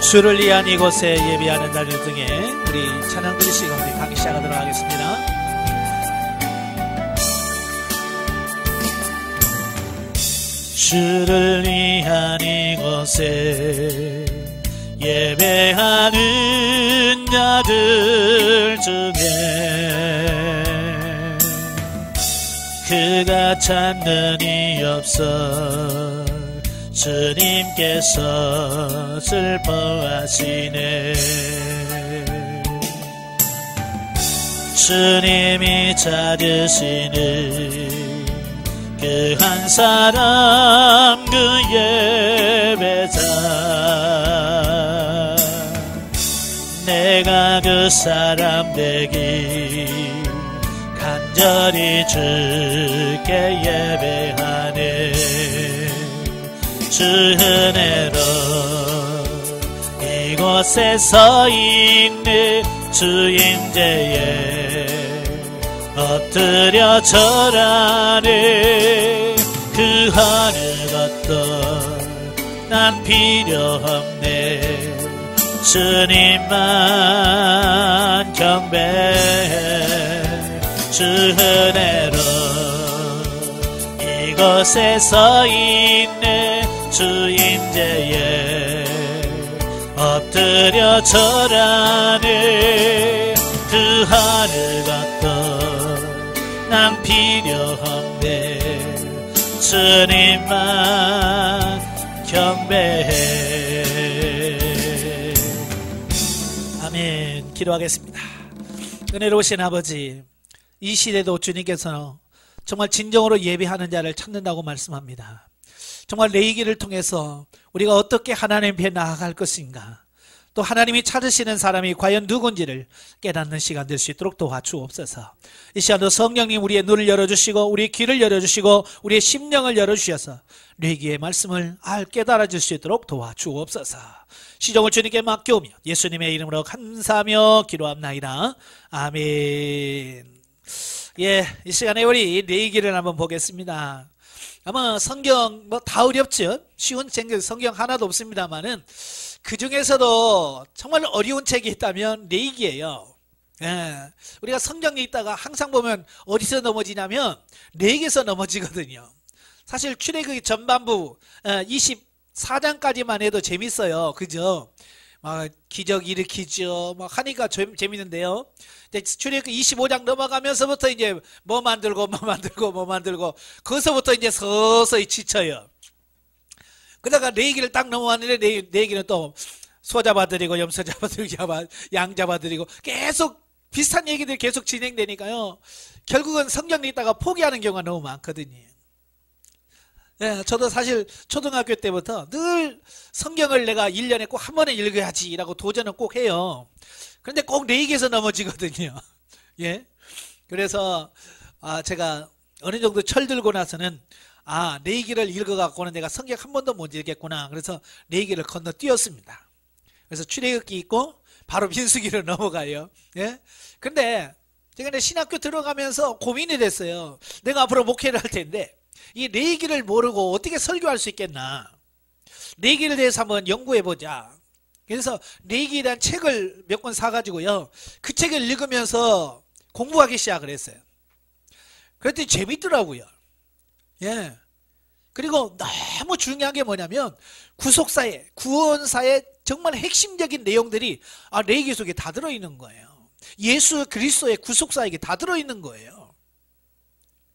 주를 위한 이곳에 예배하는 날 등에 우리 찬양 드리시고 우리 강의 시작하도록 하겠습니다. 주를 위한 이곳에 예배하는 자들 중에 그가 찾는 이 없어 주님께서 슬퍼하시네. 주님이 찾으시는 그 한 사람 그 예배자, 내가 그 사람 되기 간절히 주께 예배하네. 주 은혜로 이곳에 서 있네. 주 임재에 엎드려 절하네. 그 하늘 것도 난 필요 없네. 주님만 경배해. 주 은혜로 이곳에 서 있네. 주 임재에 엎드려 절하네. 그 하늘 것도 난 필요 없네. 주님만 경배해. 아멘. 기도하겠습니다. 은혜로우신 아버지, 이 시대도 주님께서 정말 진정으로 예배하는 자를 찾는다고 말씀합니다. 정말 레위기를 통해서 우리가 어떻게 하나님 앞에 나아갈 것인가, 또 하나님이 찾으시는 사람이 과연 누군지를 깨닫는 시간 될 수 있도록 도와주옵소서. 이 시간도 성령님 우리의 눈을 열어주시고 우리의 귀를 열어주시고 우리의 심령을 열어주셔서 레위기의 말씀을 깨달아질 수 있도록 도와주옵소서. 시종을 주님께 맡겨오며 예수님의 이름으로 감사하며 기도합나이다. 아멘. 예, 이 시간에 우리 레위기를 한번 보겠습니다. 아마 성경 다 어렵죠. 쉬운 성경 하나도 없습니다만은 그 중에서도 정말 어려운 책이 있다면 레위기예요. 예, 우리가 성경 읽다가 항상 보면 어디서 넘어지냐면 레위기에서 넘어지거든요. 사실 출애굽기 전반부 24장까지만 해도 재밌어요. 그죠? 기적 일으키죠. 하니까 재밌는데요. 출애굽기 25장 넘어가면서부터 이제 뭐 만들고 거기서부터 이제 서서히 지쳐요. 그러다가 레위기를 딱 넘어왔는데 레위기는 또 소 잡아드리고 염소 잡아드리고 양 잡아드리고 계속 비슷한 얘기들이 계속 진행되니까요. 결국은 성경 읽다가 포기하는 경우가 너무 많거든요. 예, 저도 사실 초등학교 때부터 늘 성경을 내가 1년에 꼭 한 번은 읽어야지라고 도전은 꼭 해요. 그런데 꼭 레위기에서 넘어지거든요. 예, 그래서 제가 어느 정도 철들고 나서는 레위기를 읽어갖고는 내가 성경 한 번도 못 읽겠구나. 그래서 레위기를 건너뛰었습니다. 그래서 출애굽기 있고 바로 민수기로 넘어가요. 예? 근데 제가 신학교 들어가면서 고민이 됐어요. 내가 앞으로 목회를 할 텐데 이 레위기를 모르고 어떻게 설교할 수 있겠나. 레위기에 대해서 한번 연구해보자. 그래서 레위기에 대한 책을 몇 권 사가지고요. 그 책을 읽으면서 공부하기 시작을 했어요. 그랬더니 재밌더라고요. 예. 그리고 너무 중요한 게 뭐냐면 구속사의, 구원사의 정말 핵심적인 내용들이 레위기 속에 다 들어있는 거예요. 예수 그리스도의 구속사에게 다 들어있는 거예요.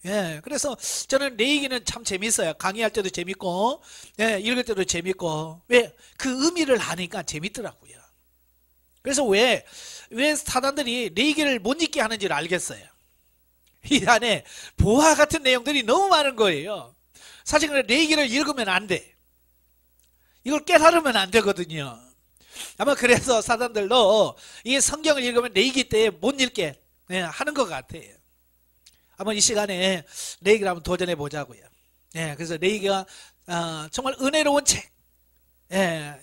예, 그래서 저는 레위기는 참 재밌어요. 강의할 때도 재밌고, 예, 읽을 때도 재밌고. 왜? 그 의미를 아니까 재밌더라고요. 그래서 왜 사단들이 레위기를 못 읽게 하는지를 알겠어요. 이 안에 보화 같은 내용들이 너무 많은 거예요. 사실 레위기를 읽으면 안 돼. 이걸 깨달으면 안 되거든요. 아마 그래서 사단들도 이 성경을 읽으면 레위기 때 못 읽게 하는 것 같아요. 한번 이 시간에 레위기를 한번 도전해 보자고요. 그래서 레위기가 정말 은혜로운 책,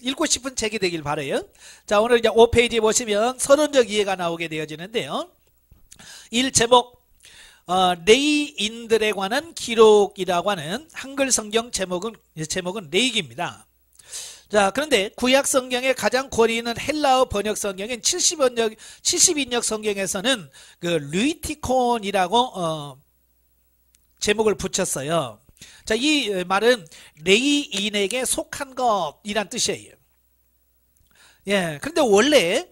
읽고 싶은 책이 되길 바라요. 자, 오늘 이제 5페이지에 보시면 서론적 이해가 나오게 되어지는데요. 1 제목, 레위인들에 관한 기록이라고 하는 한글 성경 제목은 레위기입니다. 자, 그런데 구약 성경의 가장 권위 있는 헬라어 번역 성경인 70인역 성경에서는 그 류티콘이라고 제목을 붙였어요. 자, 이 말은 레이인에게 속한 것이란 뜻이에요. 예, 그런데 원래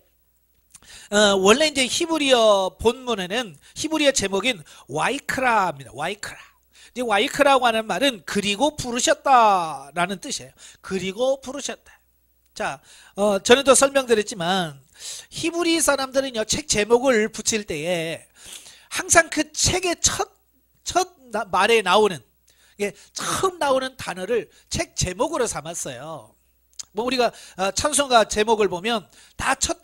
이제 히브리어 본문에는 히브리어 제목인 와이크라입니다. 와이크라. 이제 와이크라고 하는 말은 그리고 부르셨다라는 뜻이에요. 그리고 부르셨다. 자, 전에도 설명드렸지만 히브리 사람들은요, 책 제목을 붙일 때에 항상 그 책의 첫 말에 나오는, 처음 나오는 단어를 책 제목으로 삼았어요. 뭐 우리가 찬송가 제목을 보면 다 첫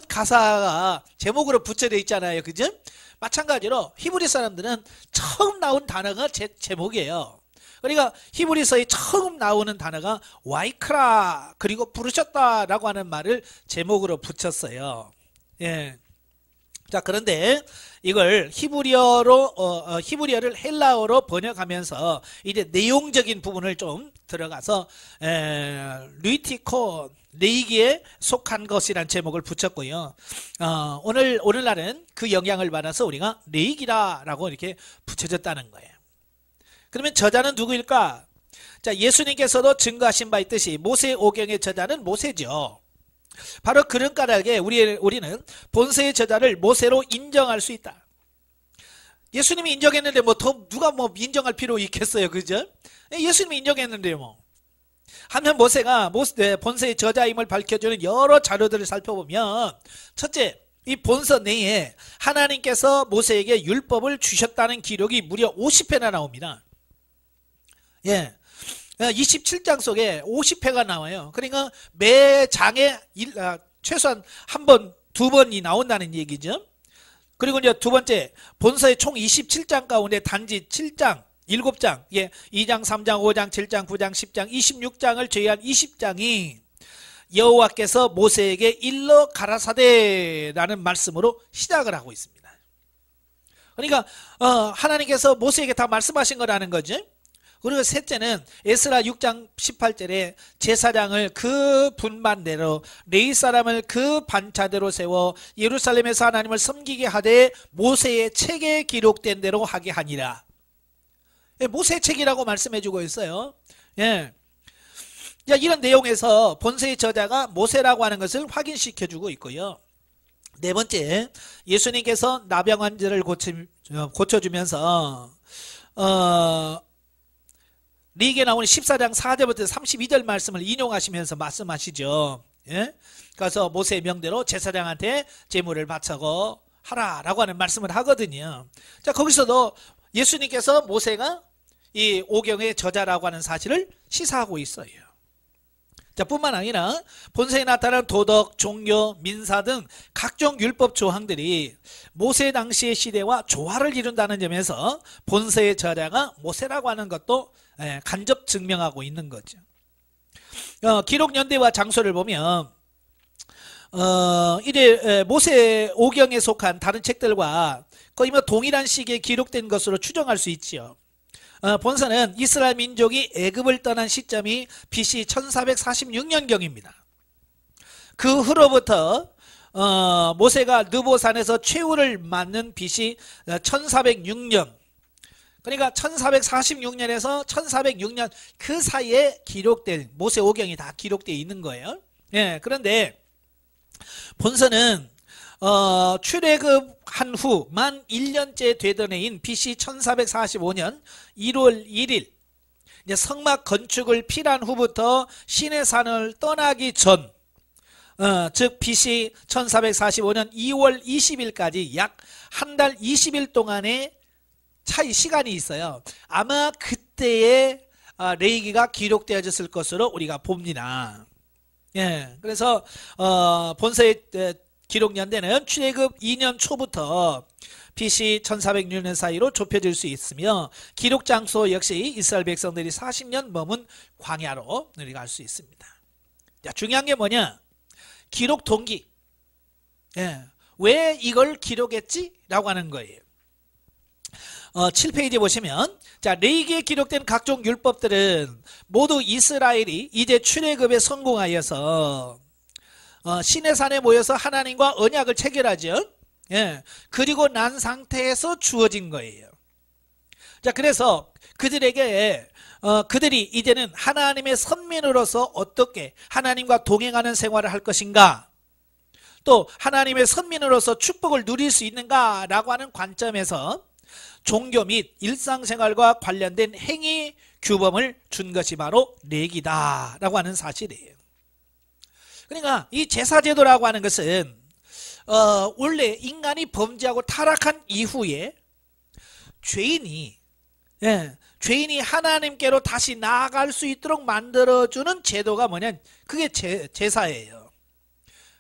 가사가 제목으로 붙여져 있잖아요. 그죠? 마찬가지로 히브리 사람들은 처음 나온 단어가 제목이에요. 그러니까 히브리서에 처음 나오는 단어가 와이크라, 그리고 부르셨다라고 하는 말을 제목으로 붙였어요. 예. 자, 그런데 이걸 히브리어를 헬라어로 번역하면서 이제 내용적인 부분을 좀 들어가서 류티콘, 레이기에 속한 것이란 제목을 붙였고요. 오늘날은 그 영향을 받아서 우리가 레이기라라고 이렇게 붙여졌다는 거예요. 그러면 저자는 누구일까? 자, 예수님께서도 증거하신 바 있듯이 모세 오경의 저자는 모세죠. 바로 그런 까닭에 우리는 본서의 저자를 모세로 인정할 수 있다. 예수님이 인정했는데 누가 인정할 필요 있겠어요, 그죠? 예수님이 인정했는데 하면 모세가 본서의 저자임을 밝혀주는 여러 자료들을 살펴보면, 첫째, 이 본서 내에 하나님께서 모세에게 율법을 주셨다는 기록이 무려 50회나 나옵니다. 예. 27장 속에 50회가 나와요. 그러니까 매 장에 최소한 한 번, 두 번이 나온다는 얘기죠. 그리고 이제 두 번째, 본서의 총 27장 가운데 단지 7장, 7장, 2장, 3장, 5장, 7장, 9장, 10장, 26장을 제외한 20장이 여호와께서 모세에게 일러 가라사대라는 말씀으로 시작을 하고 있습니다. 그러니까 하나님께서 모세에게 다 말씀하신 거라는 거죠. 그리고 셋째는 에스라 6장 18절에 제사장을 그 분반대로 레위 사람을 그 반차대로 세워 예루살렘에서 하나님을 섬기게 하되 모세의 책에 기록된 대로 하게 하니라. 모세의 책이라고 말씀해주고 있어요. 예. 이런 내용에서 본서의 저자가 모세라고 하는 것을 확인시켜주고 있고요. 네 번째, 예수님께서 나병 환자를 고쳐주면서 리기에 나오는 14장 4절부터 32절 말씀을 인용하시면서 말씀하시죠. 예? 그래서 모세의 명대로 제사장한테 제물을 바쳐고 하라라고 하는 말씀을 하거든요. 자, 거기서도 예수님께서 모세가 이 오경의 저자라고 하는 사실을 시사하고 있어요. 자, 뿐만 아니라 본서에 나타난 도덕, 종교, 민사 등 각종 율법 조항들이 모세 당시의 시대와 조화를 이룬다는 점에서 본서의 저자가 모세라고 하는 것도 간접 증명하고 있는 거죠. 기록 연대와 장소를 보면 이제 모세 오경에 속한 다른 책들과 거의 동일한 시기에 기록된 것으로 추정할 수 있지요. 본서는 이스라엘 민족이 애굽을 떠난 시점이 BC 1446년경입니다. 그 후로부터 모세가 느보산에서 최후를 맞는 BC 1406년, 그러니까 1446년에서 1406년 그 사이에 기록된 모세 오경이 다 기록되어 있는 거예요. 예, 그런데 본서는 출애굽한 후 만 1년째 되던 해인 BC 1445년 1월 1일 이제 성막 건축을 필한 후부터 시내산을 떠나기 전, 즉 BC 1445년 2월 20일까지 약 한 달 20일 동안의 차이 시간이 있어요. 아마 그때의 레위기가 기록되어졌을 것으로 우리가 봅니다. 예, 그래서 본서의 기록 연대는 출애굽 2년 초부터 BC 1406년 사이로 좁혀질 수 있으며 기록 장소 역시 이스라엘 백성들이 40년 머문 광야로 우리가 알 수 있습니다. 자, 중요한 게 뭐냐? 기록 동기. 예, 왜 이걸 기록했지? 라고 하는 거예요. 7페이지에 보시면, 자, 레위기에 기록된 각종 율법들은 모두 이스라엘이 이제 출애굽에 성공하여서 시내산에 모여서 하나님과 언약을 체결하죠. 예. 그리고 난 상태에서 주어진 거예요. 자, 그래서 그들에게 그들이 이제는 하나님의 선민으로서 어떻게 하나님과 동행하는 생활을 할 것인가, 또 하나님의 선민으로서 축복을 누릴 수 있는가라고 하는 관점에서 종교 및 일상생활과 관련된 행위 규범을 준 것이 바로 레위기다라고 하는 사실이에요. 그러니까 이 제사제도라고 하는 것은 원래 인간이 범죄하고 타락한 이후에 죄인이 하나님께로 다시 나아갈 수 있도록 만들어주는 제도가 뭐냐, 그게 제사예요.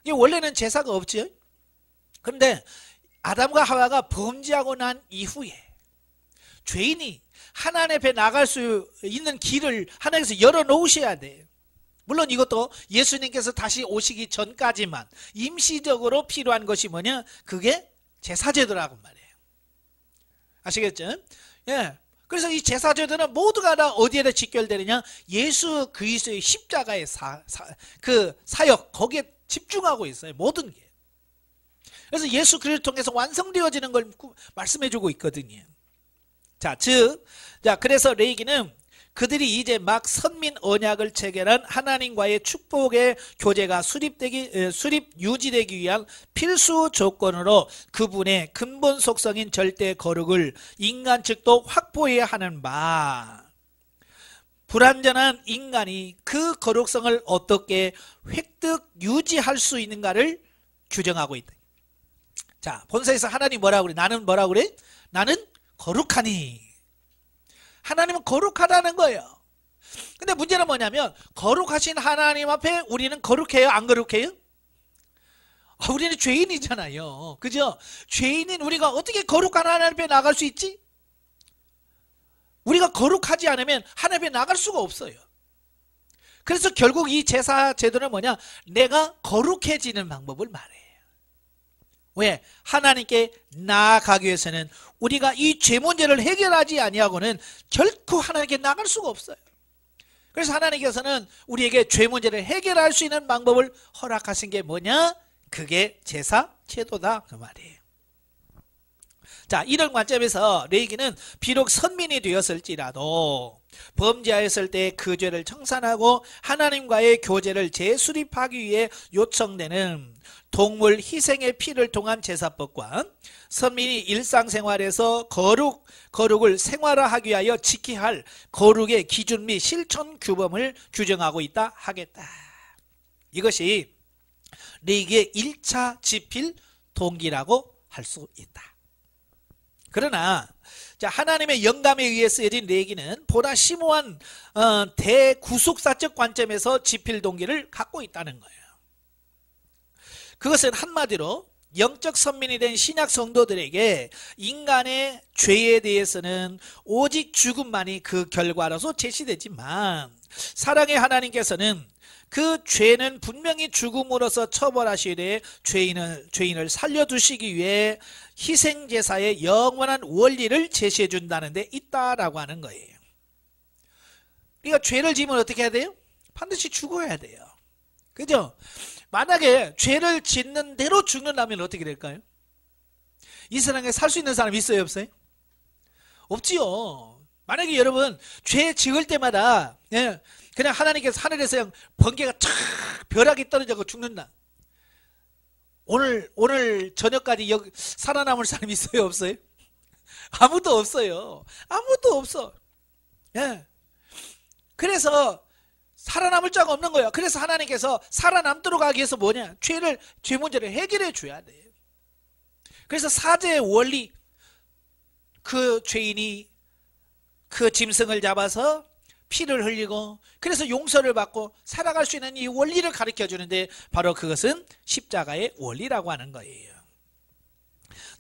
이게 원래는 제사가 없죠. 그런데 아담과 하와가 범죄하고 난 이후에 죄인이 하나님 앞에 나갈 수 있는 길을 하나님께서 열어놓으셔야 돼요. 물론 이것도 예수님께서 다시 오시기 전까지만 임시적으로 필요한 것이 뭐냐, 그게 제사제도라고 말이에요. 아시겠죠? 예. 그래서 이 제사제도는 모두가 다 어디에다 직결되느냐, 예수 그리스도의 십자가의 그 사역, 거기에 집중하고 있어요. 모든 게. 그래서 예수 그리스도를 통해서 완성되어지는 걸 말씀해주고 있거든요. 자, 그래서 레위기는 그들이 이제 막 선민 언약을 체결한 하나님과의 축복의 교제가 수립 유지되기 위한 필수 조건으로 그분의 근본 속성인 절대 거룩을 인간 측도 확보해야 하는 바, 불완전한 인간이 그 거룩성을 어떻게 획득 유지할 수 있는가를 규정하고 있다. 자, 본서에서 하나님 뭐라고 그래? 나는 뭐라고 그래? 나는 거룩하니. 하나님은 거룩하다는 거예요. 근데 문제는 뭐냐면, 거룩하신 하나님 앞에 우리는 거룩해요? 안 거룩해요? 우리는 죄인이잖아요. 그죠? 죄인인 우리가 어떻게 거룩한 하나님 앞에 나갈 수 있지? 우리가 거룩하지 않으면 하나님 앞에 나갈 수가 없어요. 그래서 결국 이 제사 제도는 뭐냐, 내가 거룩해지는 방법을 말해요. 왜? 하나님께 나아가기 위해서는 우리가 이 죄 문제를 해결하지 아니하고는 결코 하나님께 나갈 수가 없어요. 그래서 하나님께서는 우리에게 죄 문제를 해결할 수 있는 방법을 허락하신 게 뭐냐? 그게 제사 제도다, 그 말이에요. 자, 이런 관점에서 레위기는 비록 선민이 되었을지라도 범죄하였을 때 그 죄를 청산하고 하나님과의 교제를 재수립하기 위해 요청되는 동물 희생의 피를 통한 제사법과 선민이 일상생활에서 거룩을 생활화하기 위하여 지켜야 할 거룩의 기준 및 실천 규범을 규정하고 있다 하겠다. 이것이 레위기의 1차 지필 동기라고 할 수 있다. 그러나 하나님의 영감에 의해 쓰여진 레위기는 보다 심오한 대구속사적 관점에서 지필 동기를 갖고 있다는 거예요. 그것은 한마디로 영적 선민이 된 신약 성도들에게 인간의 죄에 대해서는 오직 죽음만이 그 결과로서 제시되지만, 사랑의 하나님께서는 그 죄는 분명히 죽음으로써 처벌하시되 죄인을 살려두시기 위해 희생제사의 영원한 원리를 제시해 준다는 데 있다라고 하는 거예요. 그러니까 죄를 지으면 어떻게 해야 돼요? 반드시 죽어야 돼요. 그죠? 만약에 죄를 짓는 대로 죽는다면 어떻게 될까요? 이 세상에 살 수 있는 사람 있어요, 없어요? 없지요. 만약에 여러분 죄 지을 때마다 그냥 하나님께서 하늘에서 그냥 번개가 촥 벼락이 떨어져서 죽는다. 오늘 저녁까지 여기 살아남을 사람 있어요, 없어요? 아무도 없어요. 아무도 없어. 예. 그래서 살아남을 자가 없는 거예요. 그래서 하나님께서 살아남도록 하기 위해서 뭐냐? 죄 문제를 해결해 줘야 돼요. 그래서 사제의 원리, 그 죄인이 그 짐승을 잡아서 피를 흘리고 그래서 용서를 받고 살아갈 수 있는 이 원리를 가르쳐 주는데, 바로 그것은 십자가의 원리라고 하는 거예요.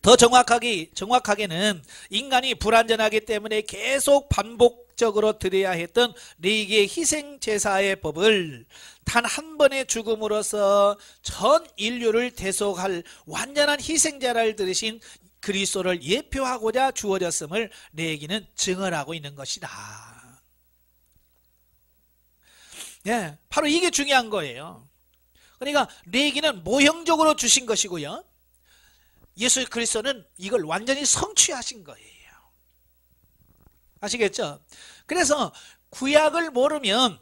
더 정확하게는 인간이 불완전하기 때문에 계속 반복적으로 드려야 했던 레위기의 희생제사의 법을 단 한 번의 죽음으로써 전 인류를 대속할 완전한 희생제를 들으신 그리스도를 예표하고자 주어졌음을 레위기는 증언하고 있는 것이다. 예, 바로 이게 중요한 거예요. 그러니까 레위기는 모형적으로 주신 것이고요, 예수 그리스도는 이걸 완전히 성취하신 거예요. 아시겠죠? 그래서 구약을 모르면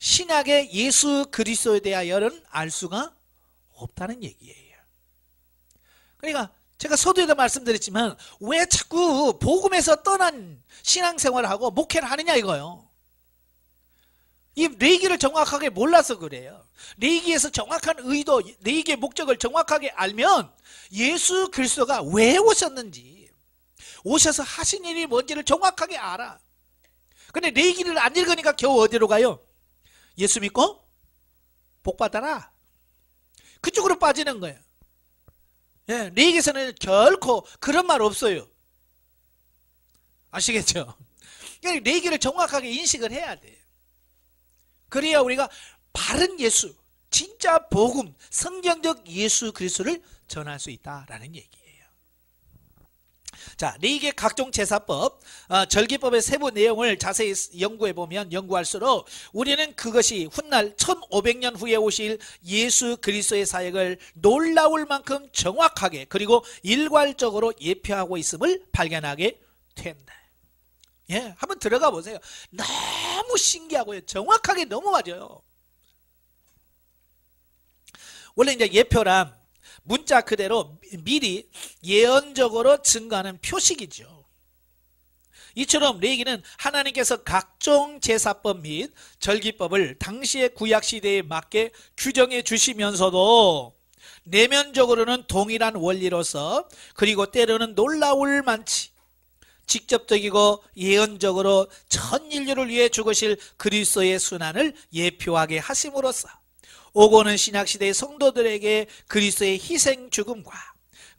신약의 예수 그리스도에 대하여는 알 수가 없다는 얘기예요. 그러니까 제가 서두에도 말씀드렸지만 왜 자꾸 복음에서 떠난 신앙생활을 하고 목회를 하느냐 이거요. 이 레위기를 정확하게 몰라서 그래요. 레위기에서 정확한 의도, 레위기의 목적을 정확하게 알면 예수 그리스도가 왜 오셨는지, 오셔서 하신 일이 뭔지를 정확하게 알아. 근데 레위기를 안 읽으니까 겨우 어디로 가요? 예수 믿고 복 받아라, 그쪽으로 빠지는 거예요. 예, 레위기에서는 결코 그런 말 없어요. 아시겠죠? 그러니까 레위기를 정확하게 인식을 해야 돼요. 그래야 우리가 바른 예수, 진짜 복음, 성경적 예수 그리스도를 전할 수 있다라는 얘기예요. 자, 레위기의 각종 제사법, 절기법의 세부 내용을 자세히 연구해 보면 연구할수록 우리는 그것이 훗날 1500년 후에 오실 예수 그리스도의 사역을 놀라울 만큼 정확하게 그리고 일괄적으로 예표하고 있음을 발견하게 된다. 예, 한번 들어가 보세요. 너무 신기하고요, 정확하게 너무 맞아요. 원래 이제 예표란 문자 그대로 미리 예언적으로 증거하는 표식이죠. 이처럼 레위기는 하나님께서 각종 제사법 및 절기법을 당시의 구약시대에 맞게 규정해 주시면서도 내면적으로는 동일한 원리로서, 그리고 때로는 놀라울 만치 직접적이고 예언적으로 전 인류를 위해 죽으실 그리스도의 순환을 예표하게 하심으로써 오고는 신약시대의 성도들에게 그리스도의 희생 죽음과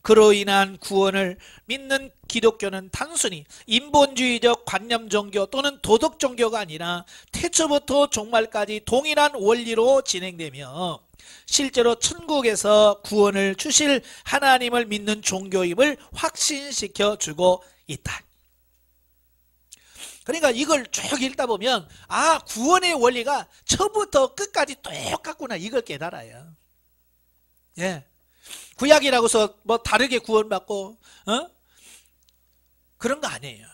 그로 인한 구원을 믿는 기독교는 단순히 인본주의적 관념 종교 또는 도덕 종교가 아니라 태초부터 종말까지 동일한 원리로 진행되며 실제로 천국에서 구원을 주실 하나님을 믿는 종교임을 확신시켜 주고 있다. 그러니까 이걸 쭉 읽다 보면 구원의 원리가 처음부터 끝까지 똑같구나, 이걸 깨달아요. 예, 구약이라고 해서 뭐 다르게 구원받고 그런 거 아니에요.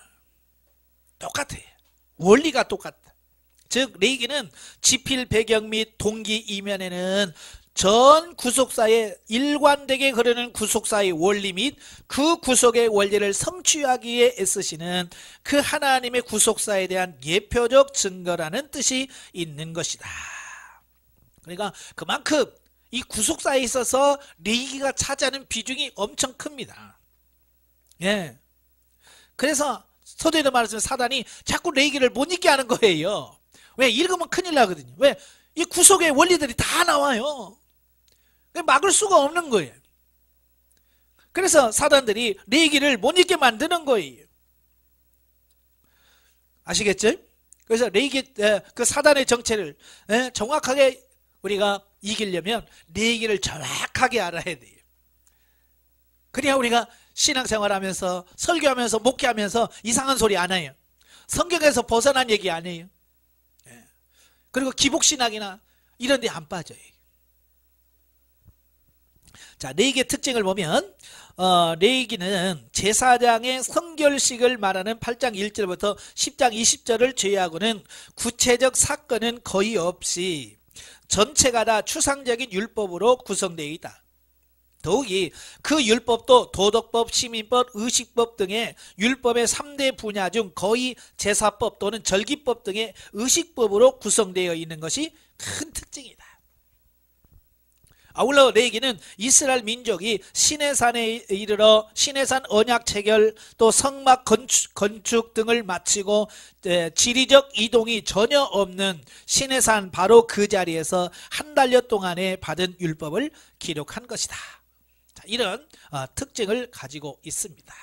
똑같아요. 원리가 똑같다. 즉 레위기는 지필 배경 및 동기 이면에는 전 구속사에 일관되게 흐르는 구속사의 원리 및 그 구속의 원리를 성취하기 위해 애쓰시는 그 하나님의 구속사에 대한 예표적 증거라는 뜻이 있는 것이다. 그러니까 그만큼 이 구속사에 있어서 레위기가 차지하는 비중이 엄청 큽니다. 예. 그래서 서두에도 말했지만 사단이 자꾸 레위기를 못 읽게 하는 거예요. 왜? 읽으면 큰일 나거든요. 왜? 이 구속의 원리들이 다 나와요. 막을 수가 없는 거예요. 그래서 사단들이 레위기를 못 읽게 만드는 거예요. 아시겠죠? 그래서 레위기, 그 사단의 정체를 정확하게 우리가 이기려면 레위기를 정확하게 알아야 돼요. 그래야 우리가 신앙생활하면서 설교하면서 목회하면서 이상한 소리 안 해요. 성경에서 벗어난 얘기 안 해요. 그리고 기복신학이나 이런 데 안 빠져요. 자, 레위기의 특징을 보면 레위기는 제사장의 성결식을 말하는 8장 1절부터 10장 20절을 제외하고는 구체적 사건은 거의 없이 전체가 다 추상적인 율법으로 구성되어 있다. 더욱이 그 율법도 도덕법, 시민법, 의식법 등의 율법의 3대 분야 중 거의 제사법 또는 절기법 등의 의식법으로 구성되어 있는 것이 큰 특징이다. 아울러 레위기는 이스라엘 민족이 시내산에 이르러 시내산 언약 체결 또 성막 건축 등을 마치고 지리적 이동이 전혀 없는 시내산 바로 그 자리에서 한 달여 동안에 받은 율법을 기록한 것이다. 자, 이런 특징을 가지고 있습니다.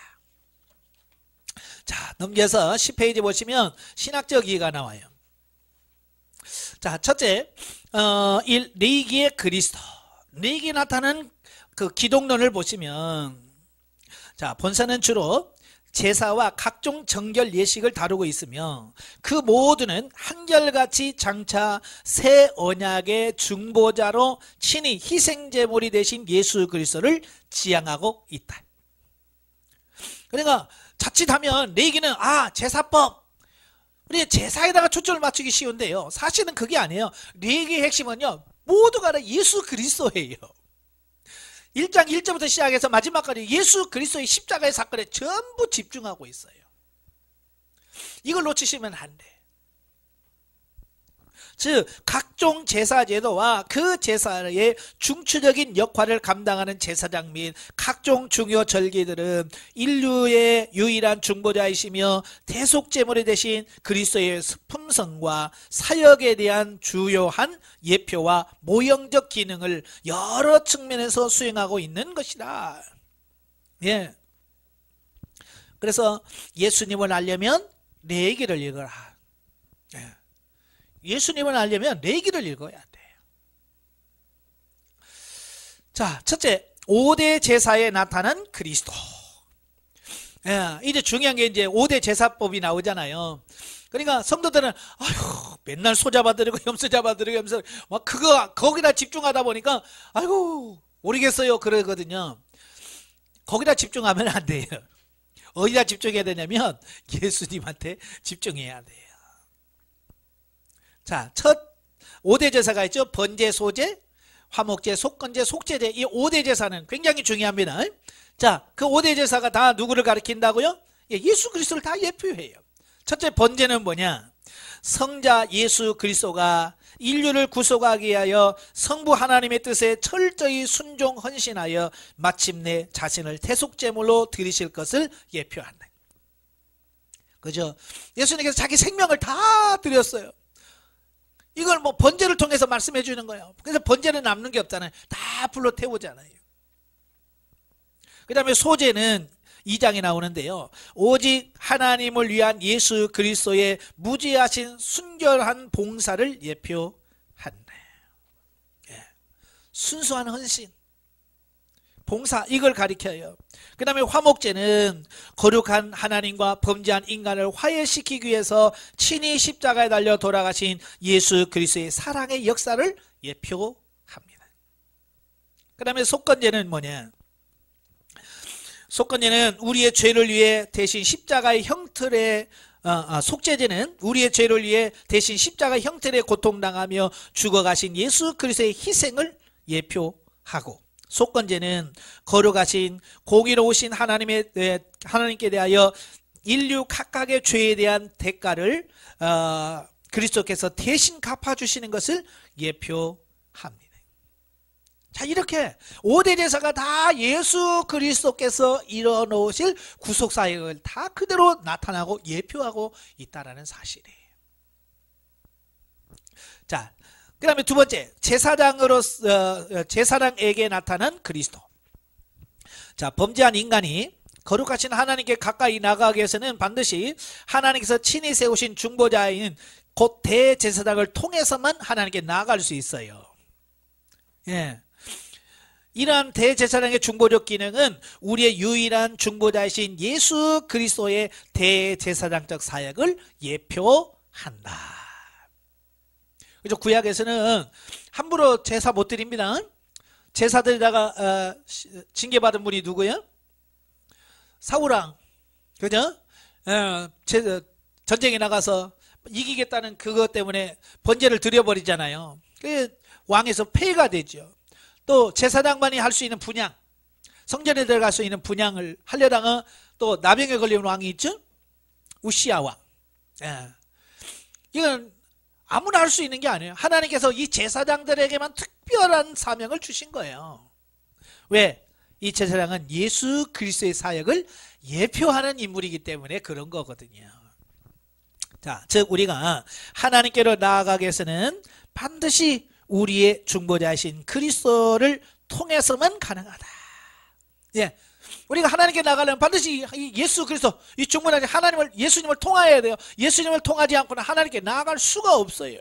자, 넘겨서 10페이지 보시면 신학적 이해가 나와요. 자, 첫째, 레위기의 그리스도. 레위기에 나타나는 그 기독론을 보시면 자, 본서는 주로 제사와 각종 정결 예식을 다루고 있으며 그 모두는 한결같이 장차 새 언약의 중보자로 친히 희생제물이 되신 예수 그리스도를 지향하고 있다. 그러니까 자칫하면 레위기는 제사법, 우리 제사에다가 초점을 맞추기 쉬운데요, 사실은 그게 아니에요. 레위기의 핵심은요, 모두가 다 예수 그리스도예요. 1장 1절부터 시작해서 마지막까지 예수 그리스도의 십자가의 사건에 전부 집중하고 있어요. 이걸 놓치시면 안 돼. 즉 각종 제사 제도와 그 제사의 중추적인 역할을 감당하는 제사장 및 각종 중요 절기들은 인류의 유일한 중보자이시며 대속제물이 되신 그리스도의 품성과 사역에 대한 주요한 예표와 모형적 기능을 여러 측면에서 수행하고 있는 것이다. 예. 그래서 예수님을 알려면 레위기를 읽어라. 예. 예수님을 알려면 레위기를 읽어야 돼요. 자, 첫째, 5대 제사에 나타난 그리스도. 예, 이제 중요한 게 이제 5대 제사법이 나오잖아요. 그러니까 성도들은 아휴 맨날 소 잡아드리고 염소 잡아드리고 하면서 막 거기다 집중하다 보니까 아이고 모르겠어요 그러거든요. 거기다 집중하면 안 돼요. 어디다 집중해야 되냐면 예수님한테 집중해야 돼요. 자, 첫 5대 제사가 있죠. 번제, 소제, 화목제, 속건제, 속제제. 이 5대 제사는 굉장히 중요합니다. 자, 그 5대 제사가 다 누구를 가리킨다고요? 예수 그리스도를 다 예표해요. 첫째 번제는 뭐냐? 성자 예수 그리스도가 인류를 구속하기 위하여 성부 하나님의 뜻에 철저히 순종 헌신하여 마침내 자신을 대속제물로 드리실 것을 예표한다. 그죠? 예수님께서 자기 생명을 다 드렸어요. 이걸 뭐 번제를 통해서 말씀해 주는 거예요. 그래서 번제는 남는 게 없잖아요. 다 불러 태우잖아요. 그 다음에 소제는 2장에 나오는데요, 오직 하나님을 위한 예수 그리스도의 무지하신 순결한 봉사를 예표한다. 예. 순수한 헌신, 봉사, 이걸 가리켜요. 그 다음에 화목제는 거룩한 하나님과 범죄한 인간을 화해시키기 위해서 친히 십자가에 달려 돌아가신 예수 그리스도의 사랑의 역사를 예표합니다. 그 다음에 속건제는 뭐냐? 속건제는 우리의 죄를 위해 대신 십자가의 형틀에 속죄제는 우리의 죄를 위해 대신 십자가의 형틀에 고통당하며 죽어가신 예수 그리스도의 희생을 예표하고, 속건제는 거룩하신 공의로우신 하나님께 대하여 인류 각각의 죄에 대한 대가를 그리스도께서 대신 갚아주시는 것을 예표합니다. 자, 이렇게 5대 제사가 다 예수 그리스도께서 이뤄놓으실 구속사역을 다 그대로 나타나고 예표하고 있다는 사실이에요. 자, 그 다음에 두 번째, 제사장에게 나타난 그리스도. 자, 범죄한 인간이 거룩하신 하나님께 가까이 나가기 위해서는 반드시 하나님께서 친히 세우신 중보자인 곧 대제사장을 통해서만 하나님께 나아갈 수 있어요. 예. 이러한 대제사장의 중보적 기능은 우리의 유일한 중보자이신 예수 그리스도의 대제사장적 사역을 예표한다. 그죠? 구약에서는 함부로 제사 못 드립니다. 제사드리다가 징계받은 분이 누구예요? 사울왕. 그죠? 전쟁에 나가서 이기겠다는 그것 때문에 번제를 드려버리잖아요. 왕에서 폐해가 되죠. 또 제사장만이 할 수 있는 분향, 성전에 들어갈 수 있는 분향을 하려다가 또 나병에 걸린 왕이 있죠? 우시야 왕. 예. 이건 아무나 할 수 있는 게 아니에요. 하나님께서 이 제사장들에게만 특별한 사명을 주신 거예요. 왜? 이 제사장은 예수 그리스도의 사역을 예표하는 인물이기 때문에 그런 거거든요. 자, 즉 우리가 하나님께로 나아가기 위해서는 반드시 우리의 중보자이신 그리스도를 통해서만 가능하다. 예, 우리가 하나님께 나가려면 반드시 예수 그리스도, 이 중보자이신 예수님을 통하여야 돼요. 예수님을 통하지 않고는 하나님께 나아갈 수가 없어요.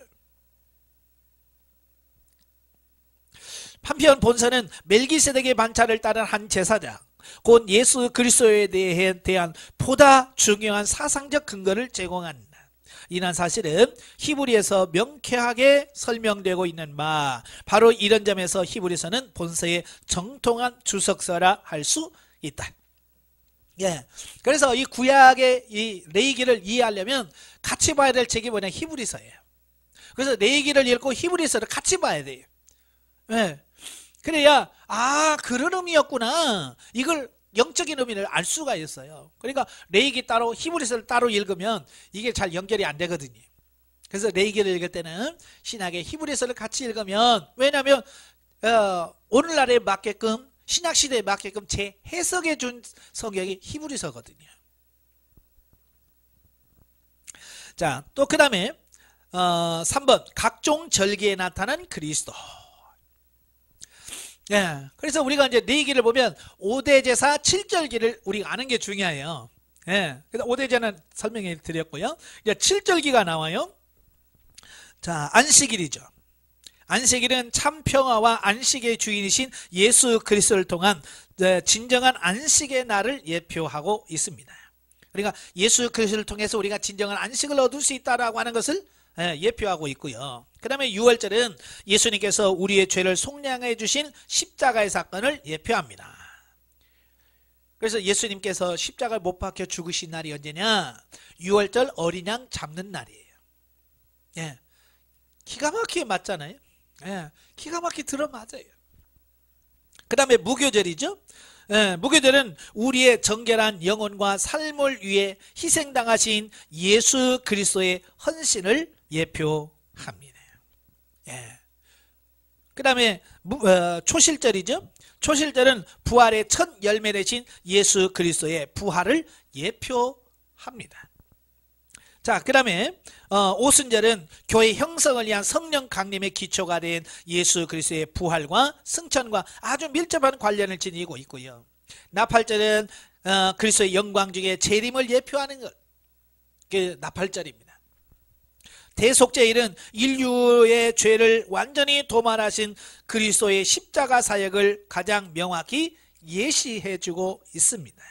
한편 본서는 멜기세덱의 반차를 따른 한 제사장, 곧 예수 그리스도에 대한 보다 중요한 사상적 근거를 제공한다. 이런 사실은 히브리에서 명쾌하게 설명되고 있는 바, 바로 이런 점에서 히브리서는 본서의 정통한 주석서라 할 수 있다. 예. 그래서 이 구약의 이 레위기를 이해하려면 같이 봐야 될 책이 뭐냐? 히브리서예요. 그래서 레위기를 읽고 히브리서를 같이 봐야 돼요. 예. 그래야 그런 의미였구나. 이걸 영적인 의미를 알 수가 있어요. 그러니까 레위기 따로 히브리서를 따로 읽으면 이게 잘 연결이 안 되거든요. 그래서 레위기를 읽을 때는 신약의 히브리서를 같이 읽으면, 왜냐하면 오늘날에 맞게끔, 신약시대에 맞게끔 재해석해 준 성경이 히브리서거든요. 자, 또 그 다음에 3번 각종 절기에 나타난 그리스도. 예, 그래서 우리가 이제 레위기를 보면 5대 제사 7절기를 우리가 아는 게 중요해요. 예, 그래서 5대 제사는 설명해 드렸고요. 이제 7절기가 나와요. 자, 안식일이죠. 안식일은 참 평화와 안식의 주인이신 예수 그리스도를 통한 진정한 안식의 날을 예표하고 있습니다. 그러니까 예수 그리스도를 통해서 우리가 진정한 안식을 얻을 수 있다라고 하는 것을 예표하고 있고요. 그 다음에 6월절은 예수님께서 우리의 죄를 속량해 주신 십자가의 사건을 예표합니다. 그래서 예수님께서 십자가를 못 박혀 죽으신 날이 언제냐? 6월절 어린 양 잡는 날이에요. 예, 기가 막히게 맞잖아요. 예, 기가 막히게 들어맞아요. 그 다음에 무교절이죠. 예, 무교절은 우리의 정결한 영혼과 삶을 위해 희생당하신 예수 그리스도의 헌신을 예표합니다. 예. 그 다음에 초실절이죠. 초실절은 부활의 첫 열매 되신 예수 그리스도의 부활을 예표합니다. 자, 그 다음에 오순절은 교회 형성을 위한 성령 강림의 기초가 된 예수 그리스도의 부활과 승천과 아주 밀접한 관련을 지니고 있고요. 나팔절은 그리스도의 영광 중에 재림을 예표하는 것, 그 나팔절입니다. 대속죄일은 인류의 죄를 완전히 도말하신 그리스도의 십자가 사역을 가장 명확히 예시해주고 있습니다.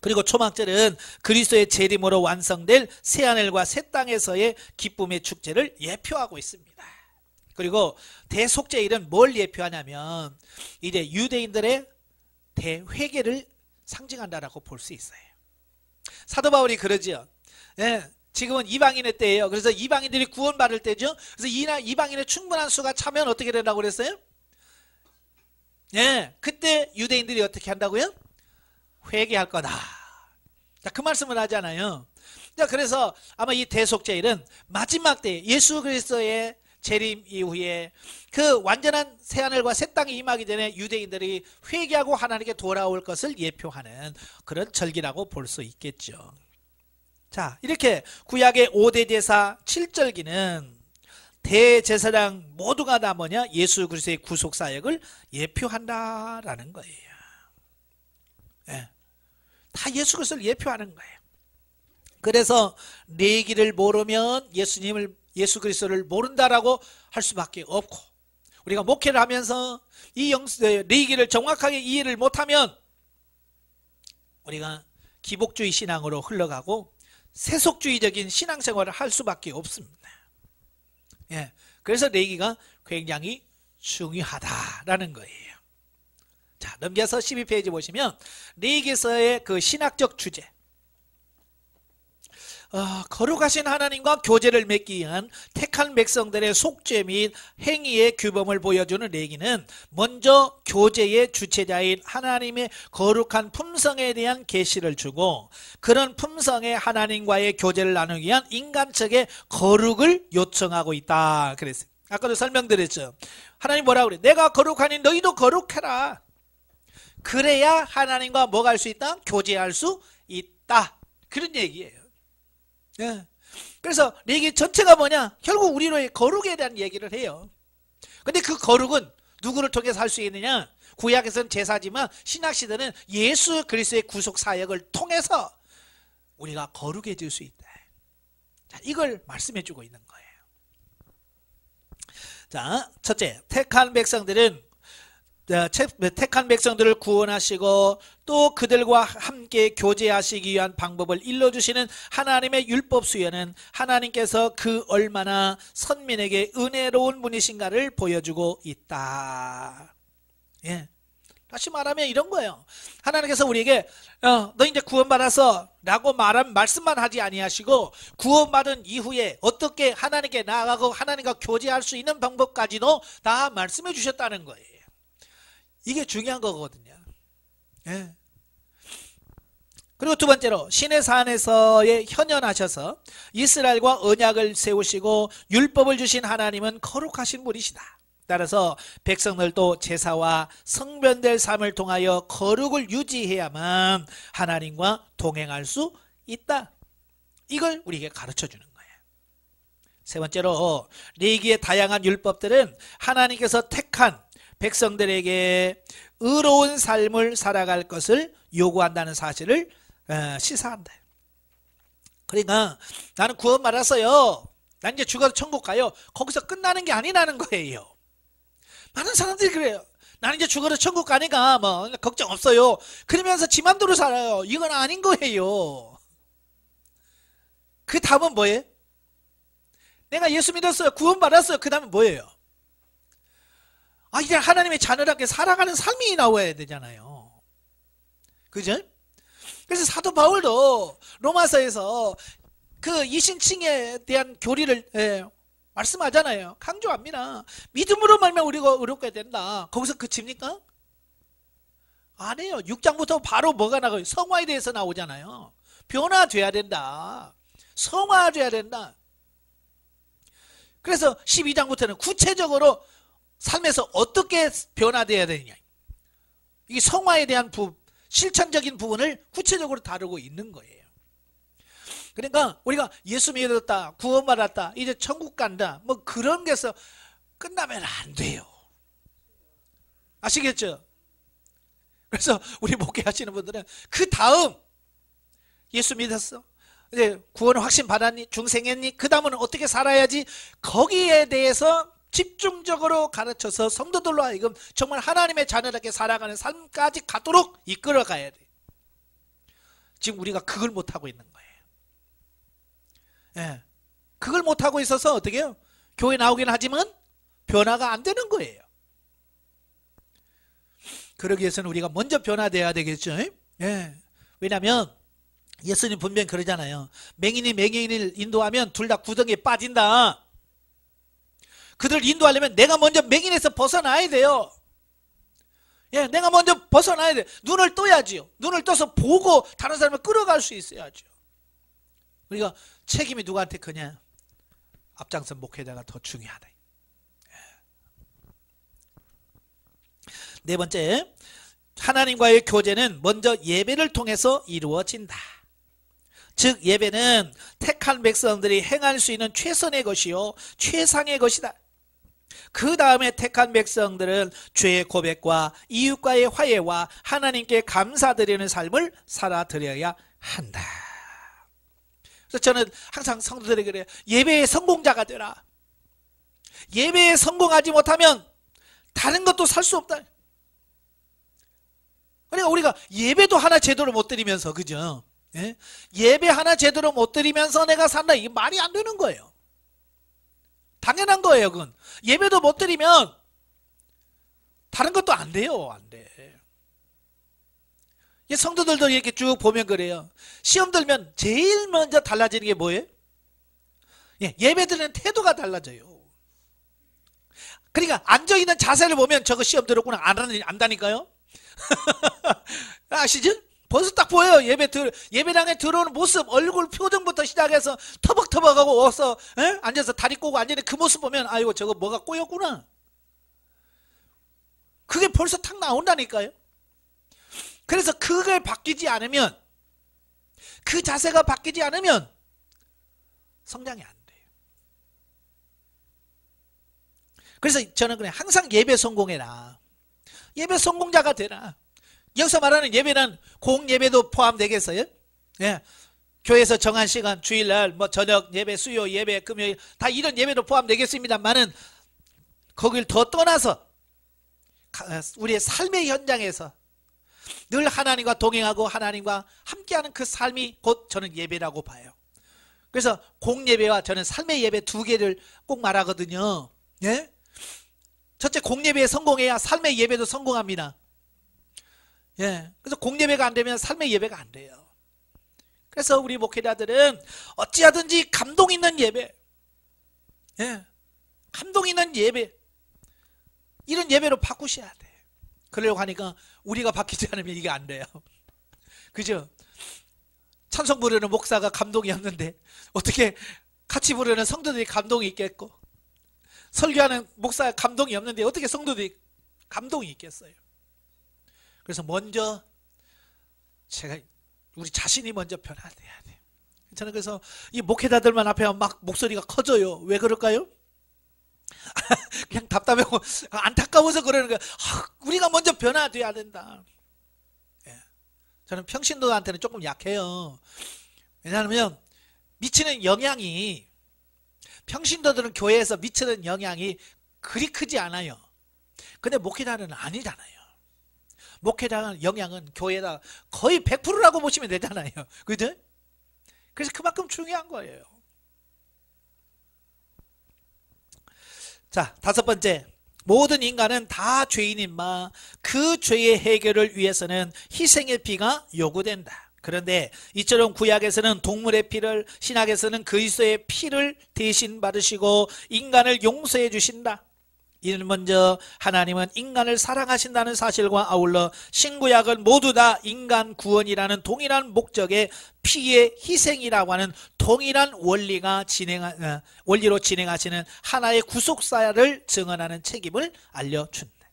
그리고 초막절은 그리스도의 재림으로 완성될 새하늘과 새 땅에서의 기쁨의 축제를 예표하고 있습니다. 그리고 대속죄일은 뭘 예표하냐면 이제 유대인들의 대회개를 상징한다라고 볼 수 있어요. 사도 바울이 그러죠. 예, 지금은 이방인의 때예요. 그래서 이방인들이 구원받을 때죠. 그래서 이방인의 충분한 수가 차면 어떻게 된다고 그랬어요? 예, 그때 유대인들이 어떻게 한다고요? 회개할 거다. 자, 그 말씀을 하잖아요. 자, 그래서 아마 이 대속죄일은 마지막 때 예수 그리스도의 재림 이후에 그 완전한 새하늘과 새 땅이 임하기 전에 유대인들이 회개하고 하나님께 돌아올 것을 예표하는 그런 절기라고 볼 수 있겠죠. 자, 이렇게 구약의 5대 제사 7절기는 대제사장 모두가 다 뭐냐? 예수 그리스도의 구속 사역을 예표한다라는 거예요. 예, 다 예수 그리스도를 예표하는 거예요. 그래서 레위기를 모르면 예수 그리스도를 모른다라고 할 수밖에 없고, 우리가 목회를 하면서 이 레위기를 정확하게 이해를 못하면 우리가 기복주의 신앙으로 흘러가고 세속주의적인 신앙생활을 할 수밖에 없습니다. 예, 그래서 레위기가 굉장히 중요하다라는 거예요. 자, 넘겨서 12페이지 보시면 레위기서의 그 신학적 주제, 거룩하신 하나님과 교제를 맺기 위한 택한 백성들의 속죄 및 행위의 규범을 보여주는 레위기는 먼저 교제의 주체자인 하나님의 거룩한 품성에 대한 계시를 주고, 그런 품성의 하나님과의 교제를 나누기 위한 인간척의 거룩을 요청하고 있다 그랬어요. 아까도 설명드렸죠. 하나님 뭐라고 그래? 내가 거룩하니 너희도 거룩해라. 그래야 하나님과 뭐가 할 수 있다? 교제할 수 있다. 그런 얘기예요. 예. 그래서 레위기 전체가 뭐냐? 결국 우리로의 거룩에 대한 얘기를 해요. 근데 그 거룩은 누구를 통해서 할 수 있느냐? 구약에서는 제사지만 신약시대는 예수 그리스도의 구속 사역을 통해서 우리가 거룩해질 수 있다. 자, 이걸 말씀해 주고 있는 거예요. 자, 첫째, 택한 백성들은 택한 백성들을 구원하시고 또 그들과 함께 교제하시기 위한 방법을 일러주시는 하나님의 율법 수여는 하나님께서 그 얼마나 선민에게 은혜로운 분이신가를 보여주고 있다. 예. 다시 말하면 이런 거예요. 하나님께서 우리에게 너 이제 구원받았어 라고 말씀만 하지 아니하시고 구원받은 이후에 어떻게 하나님께 나아가고 하나님과 교제할 수 있는 방법까지도 다 말씀해 주셨다는 거예요. 이게 중요한 거거든요. 예. 그리고 두 번째로 신의 산에서의 현현하셔서 이스라엘과 언약을 세우시고 율법을 주신 하나님은 거룩하신 분이시다. 따라서 백성들도 제사와 성변될 삶을 통하여 거룩을 유지해야만 하나님과 동행할 수 있다. 이걸 우리에게 가르쳐 주는 거예요. 세 번째로 레위기의 다양한 율법들은 하나님께서 택한 백성들에게 의로운 삶을 살아갈 것을 요구한다는 사실을 시사한다. 그러니까 나는 구원받았어요. 난 이제 죽어서 천국 가요. 거기서 끝나는 게 아니라는 거예요. 많은 사람들이 그래요. 나는 이제 죽어서 천국 가니까 뭐 걱정 없어요. 그러면서 지 맘대로 살아요. 이건 아닌 거예요. 그 다음은 뭐예요? 내가 예수 믿었어요. 구원받았어요. 그 다음은 뭐예요? 이제 하나님의 자녀답게 살아가는 삶이 나와야 되잖아요. 그죠? 그래서 사도 바울도 로마서에서 그 이신칭에 대한 교리를 말씀하잖아요. 강조합니다. 믿음으로 말면 우리가 의롭게 된다. 거기서 그칩니까? 아니에요. 6장부터 바로 뭐가 나가요? 성화에 대해서 나오잖아요. 변화돼야 된다. 성화돼야 된다. 그래서 12장부터는 구체적으로 삶에서 어떻게 변화돼야 되느냐. 이 성화에 대한 실천적인 부분을 구체적으로 다루고 있는 거예요. 그러니까 우리가 예수 믿었다, 구원받았다, 이제 천국 간다, 뭐 그런 게서 끝나면 안 돼요. 아시겠죠? 그래서 우리 목회하시는 분들은 그 다음 예수 믿었어, 이제 구원 확신 받았니, 중생했니, 그 다음은 어떻게 살아야지, 거기에 대해서 집중적으로 가르쳐서 성도들로 하여금 정말 하나님의 자녀답게 살아가는 삶까지 가도록 이끌어 가야 돼. 지금 우리가 그걸 못하고 있는 거예요. 예, 그걸 못하고 있어서 어떻게 해요? 교회 나오긴 하지만 변화가 안 되는 거예요. 그러기 위해서는 우리가 먼저 변화돼야 되겠죠. 예. 왜냐하면 예수님 분명히 그러잖아요. 맹인이 맹인을 인도하면 둘 다 구덩이에 빠진다. 그들을 인도하려면 내가 먼저 맹인에서 벗어나야 돼요. 예, 내가 먼저 벗어나야 돼. 눈을 떠야지요. 눈을 떠서 보고 다른 사람을 끌어갈 수 있어야죠. 우리가 책임이 누구한테 크냐? 앞장선 목회자가 더 중요하다. 네 번째, 하나님과의 교제는 먼저 예배를 통해서 이루어진다. 즉 예배는 택한 백성들이 행할 수 있는 최선의 것이요 최상의 것이다. 그 다음에 택한 백성들은 죄의 고백과 이웃과의 화해와 하나님께 감사드리는 삶을 살아드려야 한다. 그래서 저는 항상 성도들에게 그래요. 예배의 성공자가 되라. 예배에 성공하지 못하면 다른 것도 살 수 없다. 그러니까 우리가 예배도 하나 제대로 못 드리면서, 그죠? 예? 예배 하나 제대로 못 드리면서 내가 산다. 이게 말이 안 되는 거예요. 당연한 거예요. 그건 예배도 못 드리면 다른 것도 안 돼요. 안 돼. 성도들도 이렇게 쭉 보면 그래요. 시험 들면 제일 먼저 달라지는 게 뭐예요? 예배 드리는 태도가 달라져요. 그러니까 앉아있는 자세를 보면 저거 시험 들었구나 안다니까요. 아시죠? 벌써 딱 보여요. 예배당에 들어오는 모습, 얼굴 표정부터 시작해서 터벅터벅하고 와서 앉아서 다리 꼬고 앉아있는 그 모습 보면 아이고 저거 뭐가 꼬였구나. 그게 벌써 탁 나온다니까요. 그래서 그게 바뀌지 않으면, 그 자세가 바뀌지 않으면 성장이 안 돼요. 그래서 저는 그냥 항상 예배 성공해라. 예배 성공자가 되라. 여기서 말하는 예배는 공예배도 포함되겠어요? 예. 교회에서 정한 시간, 주일날, 뭐 저녁 예배, 수요 예배, 금요일, 다 이런 예배도 포함되겠습니다만은 거길 더 떠나서 우리의 삶의 현장에서 늘 하나님과 동행하고 하나님과 함께하는 그 삶이 곧 저는 예배라고 봐요. 그래서 공예배와 저는 삶의 예배 두 개를 꼭 말하거든요. 예? 첫째, 공예배에 성공해야 삶의 예배도 성공합니다. 예. 그래서 공예배가 안 되면 삶의 예배가 안 돼요. 그래서 우리 목회자들은 어찌하든지 감동 있는 예배, 예, 감동 있는 예배, 이런 예배로 바꾸셔야 돼. 그러려고 하니까 우리가 바뀌지 않으면 이게 안 돼요. 그죠? 찬송 부르는 목사가 감동이 없는데 어떻게 같이 부르는 성도들이 감동이 있겠고, 설교하는 목사가 감동이 없는데 어떻게 성도들이 감동이 있겠어요? 그래서 먼저 우리 자신이 먼저 변화돼야 돼요. 저는 그래서 이 목회자들만 앞에 막 목소리가 커져요. 왜 그럴까요? 그냥 답답하고 안타까워서 그러는 거예요. 우리가 먼저 변화돼야 된다. 예. 저는 평신도한테는 조금 약해요. 왜냐하면 미치는 영향이, 평신도들은 교회에서 미치는 영향이 그리 크지 않아요. 근데 목회자는 아니잖아요. 목회자는 영향은 교회에다 거의 100%라고 보시면 되잖아요. 그죠? 그래서 그만큼 중요한 거예요. 자, 다섯 번째, 모든 인간은 다 죄인인마 그 죄의 해결을 위해서는 희생의 피가 요구된다. 그런데 이처럼 구약에서는 동물의 피를, 신약에서는 그리스도의 피를 대신 받으시고 인간을 용서해 주신다. 이는 먼저 하나님은 인간을 사랑하신다는 사실과 아울러 신구약은 모두 다 인간 구원이라는 동일한 목적의 피의 희생이라고 하는 동일한 원리로 진행하시는 하나의 구속사를 증언하는 책임을 알려준다.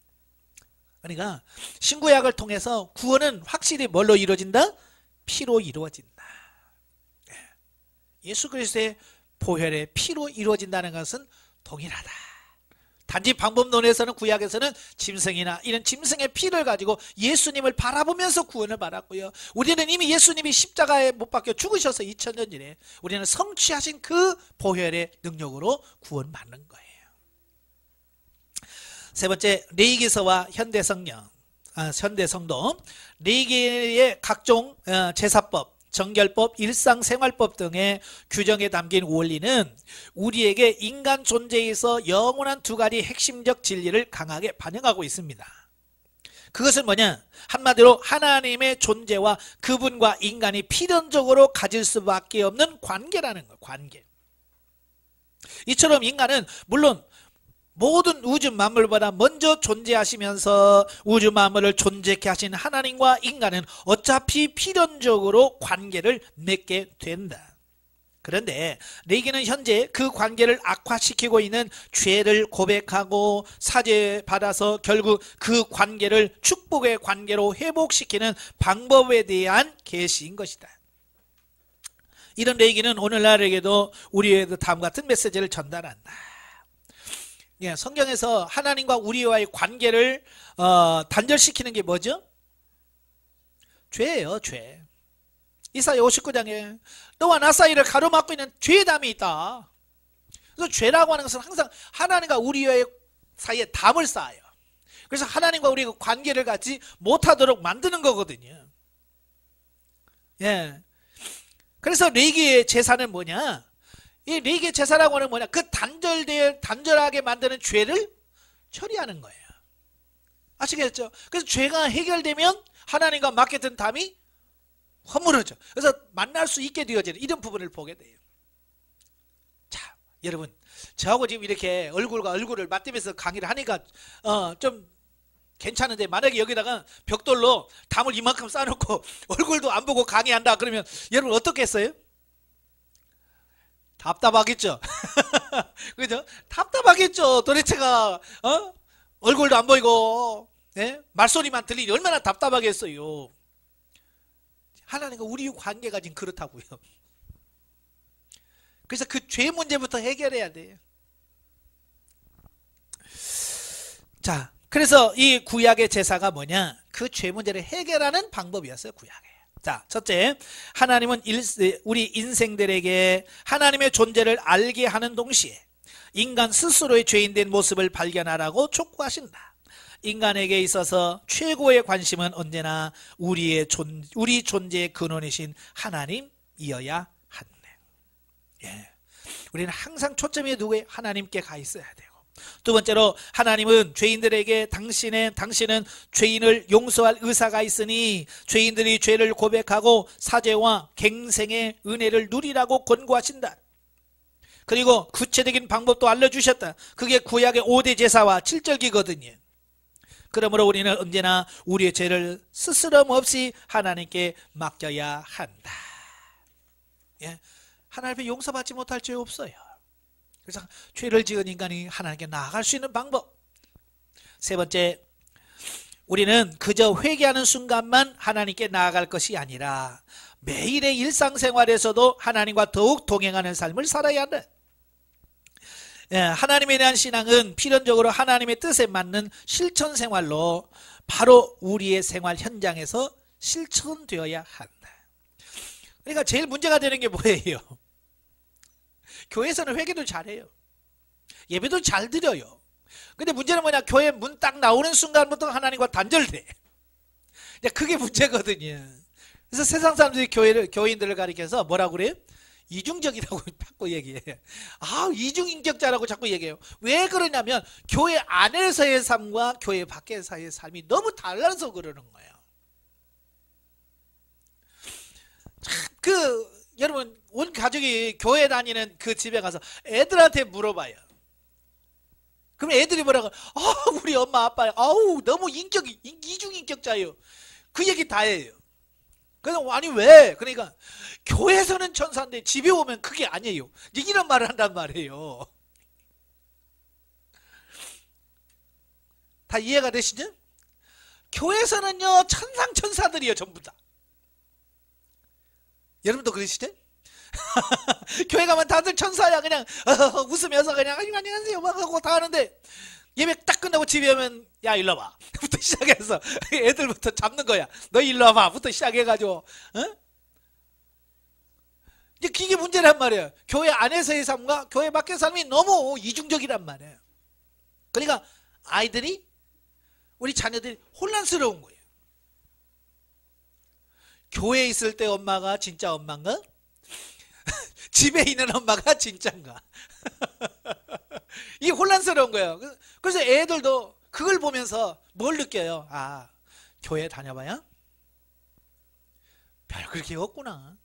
그러니까 신구약을 통해서 구원은 확실히 뭘로 이루어진다? 피로 이루어진다. 예수 그리스도의 보혈의 피로 이루어진다는 것은 동일하다. 단지 방법론에서는, 구약에서는 짐승이나 이런 짐승의 피를 가지고 예수님을 바라보면서 구원을 받았고요. 우리는 이미 예수님이 십자가에 못 박혀 죽으셔서 2000년 전에 우리는 성취하신 그 보혈의 능력으로 구원받는 거예요. 세 번째, 레위기서와 현대성도 레위기의 각종 제사법, 정결법, 일상생활법 등의 규정에 담긴 원리는 우리에게 인간 존재에서 영원한 두 가지 핵심적 진리를 강하게 반영하고 있습니다. 그것은 뭐냐? 한마디로 하나님의 존재와 그분과 인간이 필연적으로 가질 수밖에 없는 관계라는 거예요. 관계. 이처럼 인간은 물론 모든 우주 만물보다 먼저 존재하시면서 우주 만물을 존재케 하신 하나님과 인간은 어차피 필연적으로 관계를 맺게 된다. 그런데 레위기는 현재 그 관계를 악화시키고 있는 죄를 고백하고 사죄받아서 결국 그 관계를 축복의 관계로 회복시키는 방법에 대한 계시인 것이다. 이런 레위기는 오늘날에게도 우리에게도 다음과 같은 메시지를 전달한다. 예, 성경에서 하나님과 우리와의 관계를 단절시키는 게 뭐죠? 죄예요, 죄. 이사야 59장에 너와 나 사이를 가로막고 있는 죄의 담이 있다. 그래서 죄라고 하는 것은 항상 하나님과 우리와의 사이에 담을 쌓아요. 그래서 하나님과 우리가 관계를 갖지 못하도록 만드는 거거든요. 예. 그래서 레위기의 제사는 뭐냐? 이 레위기 제사라고 하는 뭐냐? 그 단절하게 만드는 죄를 처리하는 거예요. 아시겠죠? 그래서 죄가 해결되면 하나님과 맡겼던 담이 허물어져. 그래서 만날 수 있게 되어지는 이런 부분을 보게 돼요. 자, 여러분, 저하고 지금 이렇게 얼굴과 얼굴을 맞대면서 강의를 하니까 좀 괜찮은데, 만약에 여기다가 벽돌로 담을 이만큼 쌓아놓고 얼굴도 안 보고 강의한다 그러면 여러분 어떻겠어요? 답답하겠죠? 그죠? 답답하겠죠? 도대체가, 얼굴도 안 보이고, 예? 말소리만 들리니 얼마나 답답하겠어요? 하나님과 우리 관계가 지금 그렇다고요. 그래서 그 죄 문제부터 해결해야 돼요. 자, 그래서 이 구약의 제사가 뭐냐? 그 죄 문제를 해결하는 방법이었어요, 구약에. 자, 첫째, 하나님은 우리 인생들에게 하나님의 존재를 알게 하는 동시에 인간 스스로의 죄인된 모습을 발견하라고 촉구하신다. 인간에게 있어서 최고의 관심은 언제나 우리 존재의 근원이신 하나님이어야 하네. 예. 우리는 항상 초점이 누구에? 하나님께 가 있어야 돼요. 두 번째로, 하나님은 죄인들에게 당신은 죄인을 용서할 의사가 있으니 죄인들이 죄를 고백하고 사죄와 갱생의 은혜를 누리라고 권고하신다. 그리고 구체적인 방법도 알려주셨다. 그게 구약의 5대 제사와 7절기거든요. 그러므로 우리는 언제나 우리의 죄를 스스럼 없이 하나님께 맡겨야 한다. 예? 하나님 앞에 용서받지 못할 죄 없어요. 그래서 죄를 지은 인간이 하나님께 나아갈 수 있는 방법. 세 번째, 우리는 그저 회개하는 순간만 하나님께 나아갈 것이 아니라 매일의 일상생활에서도 하나님과 더욱 동행하는 삶을 살아야 한다. 예, 하나님에 대한 신앙은 필연적으로 하나님의 뜻에 맞는 실천 생활로 바로 우리의 생활 현장에서 실천되어야 한다. 그러니까 제일 문제가 되는 게 뭐예요? 교회에서는 회개도 잘해요. 예배도 잘 드려요. 근데 문제는 뭐냐? 교회 문 딱 나오는 순간부터 하나님과 단절돼. 그게 문제거든요. 그래서 세상 사람들이 교인들을 가리켜서 뭐라고 그래요? 이중적이라고 자꾸 얘기해. 이중인격자라고 자꾸 얘기해요. 왜 그러냐면 교회 안에서의 삶과 교회 밖에서의 삶이 너무 달라서 그러는 거예요. 여러분, 온 가족이 교회 다니는 그 집에 가서 애들한테 물어봐요. 그럼 애들이 뭐라고? 우리 엄마 아빠 너무 이중인격자예요. 그 얘기 다 해요. 그래서 아니 왜? 그러니까 교회에서는 천사인데 집에 오면 그게 아니에요. 이런 말을 한단 말이에요. 다 이해가 되시죠? 교회에서는요 천상천사들이에요. 전부 다. 여러분도 그러시죠? 교회 가면 다들 천사야. 그냥 웃으면서 그냥 안녕하세요 막 하고 다 하는데 예배 딱 끝나고 집에 오면 야 일로 와봐 부터 시작해서 애들부터 잡는 거야. 너 일로 와봐 부터 시작해가지고 이게 문제란 말이에요. 교회 안에서의 삶과 교회 밖의 삶이 너무 이중적이란 말이에요. 그러니까 우리 자녀들이 혼란스러운 거예요. 교회에 있을 때 엄마가 진짜 엄마인가? 집에 있는 엄마가 진짜인가? 이게 혼란스러운 거예요. 그래서 애들도 그걸 보면서 뭘 느껴요? 교회 다녀봐야 별 그렇게 없구나.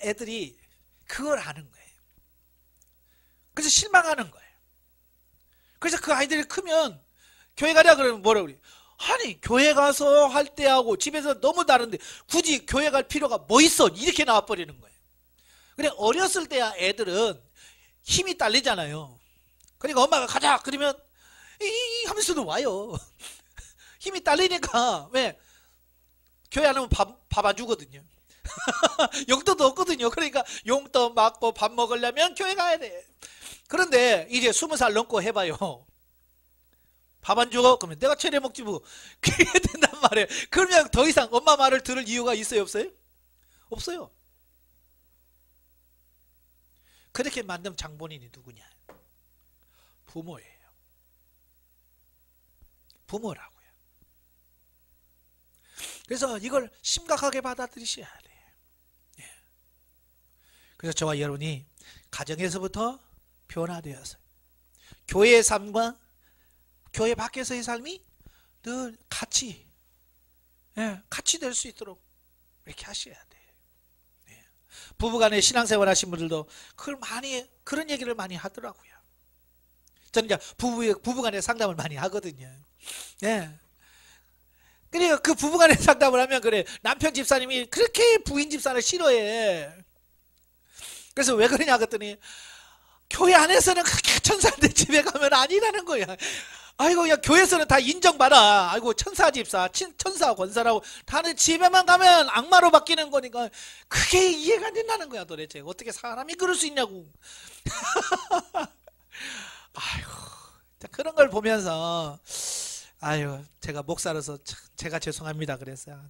애들이 그걸 아는 거예요. 그래서 실망하는 거예요. 그래서 그 아이들이 크면 교회 가자 그러면 뭐라고 그래요? 아니 교회 가서 할 때하고 집에서 너무 다른데 굳이 교회 갈 필요가 뭐 있어? 이렇게 나와버리는 거예요. 그래 어렸을 때야 애들은 힘이 딸리잖아요. 그러니까 엄마가 가자 그러면 이 하면서도 와요. 힘이 딸리니까 왜? 교회 안 오면 밥 안 주거든요. 용돈도 없거든요. 그러니까 용돈 받고 밥 먹으려면 교회 가야 돼. 그런데 이제 20살 넘고 해봐요. 밥 안 주고 그러면 내가 차려 먹지 뭐. 그게 된단 말이에요. 그러면 더 이상 엄마 말을 들을 이유가 있어요 없어요? 없어요. 그렇게 만든 장본인이 누구냐? 부모예요. 부모라고요. 그래서 이걸 심각하게 받아들이셔야 돼요. 예. 그래서 저와 여러분이 가정에서부터 변화되어서 교회의 삶과 교회 밖에서의 삶이 늘 같이 될 수 있도록 이렇게 하셔야 돼요. 예. 부부간에 신앙생활 하신 분들도 그런 얘기를 많이 하더라고요. 저는 이제 부부간에 상담을 많이 하거든요. 예. 그러니까 그 부부간에 상담을 하면 그래 남편 집사님이 그렇게 부인 집사를 싫어해. 그래서 왜 그러냐 그랬더니 교회 안에서는 그렇게 천사인데 집에 가면 아니라는 거야. 아이고 야 교회에서는 다 인정받아. 아이고 천사 집사 천사 권사라고 다는 집에만 가면 악마로 바뀌는 거니까 그게 이해가 안 된다는 거야. 도대체 어떻게 사람이 그럴 수 있냐고. 아이고 그런 걸 보면서 제가 목사로서 제가 죄송합니다 그랬어요.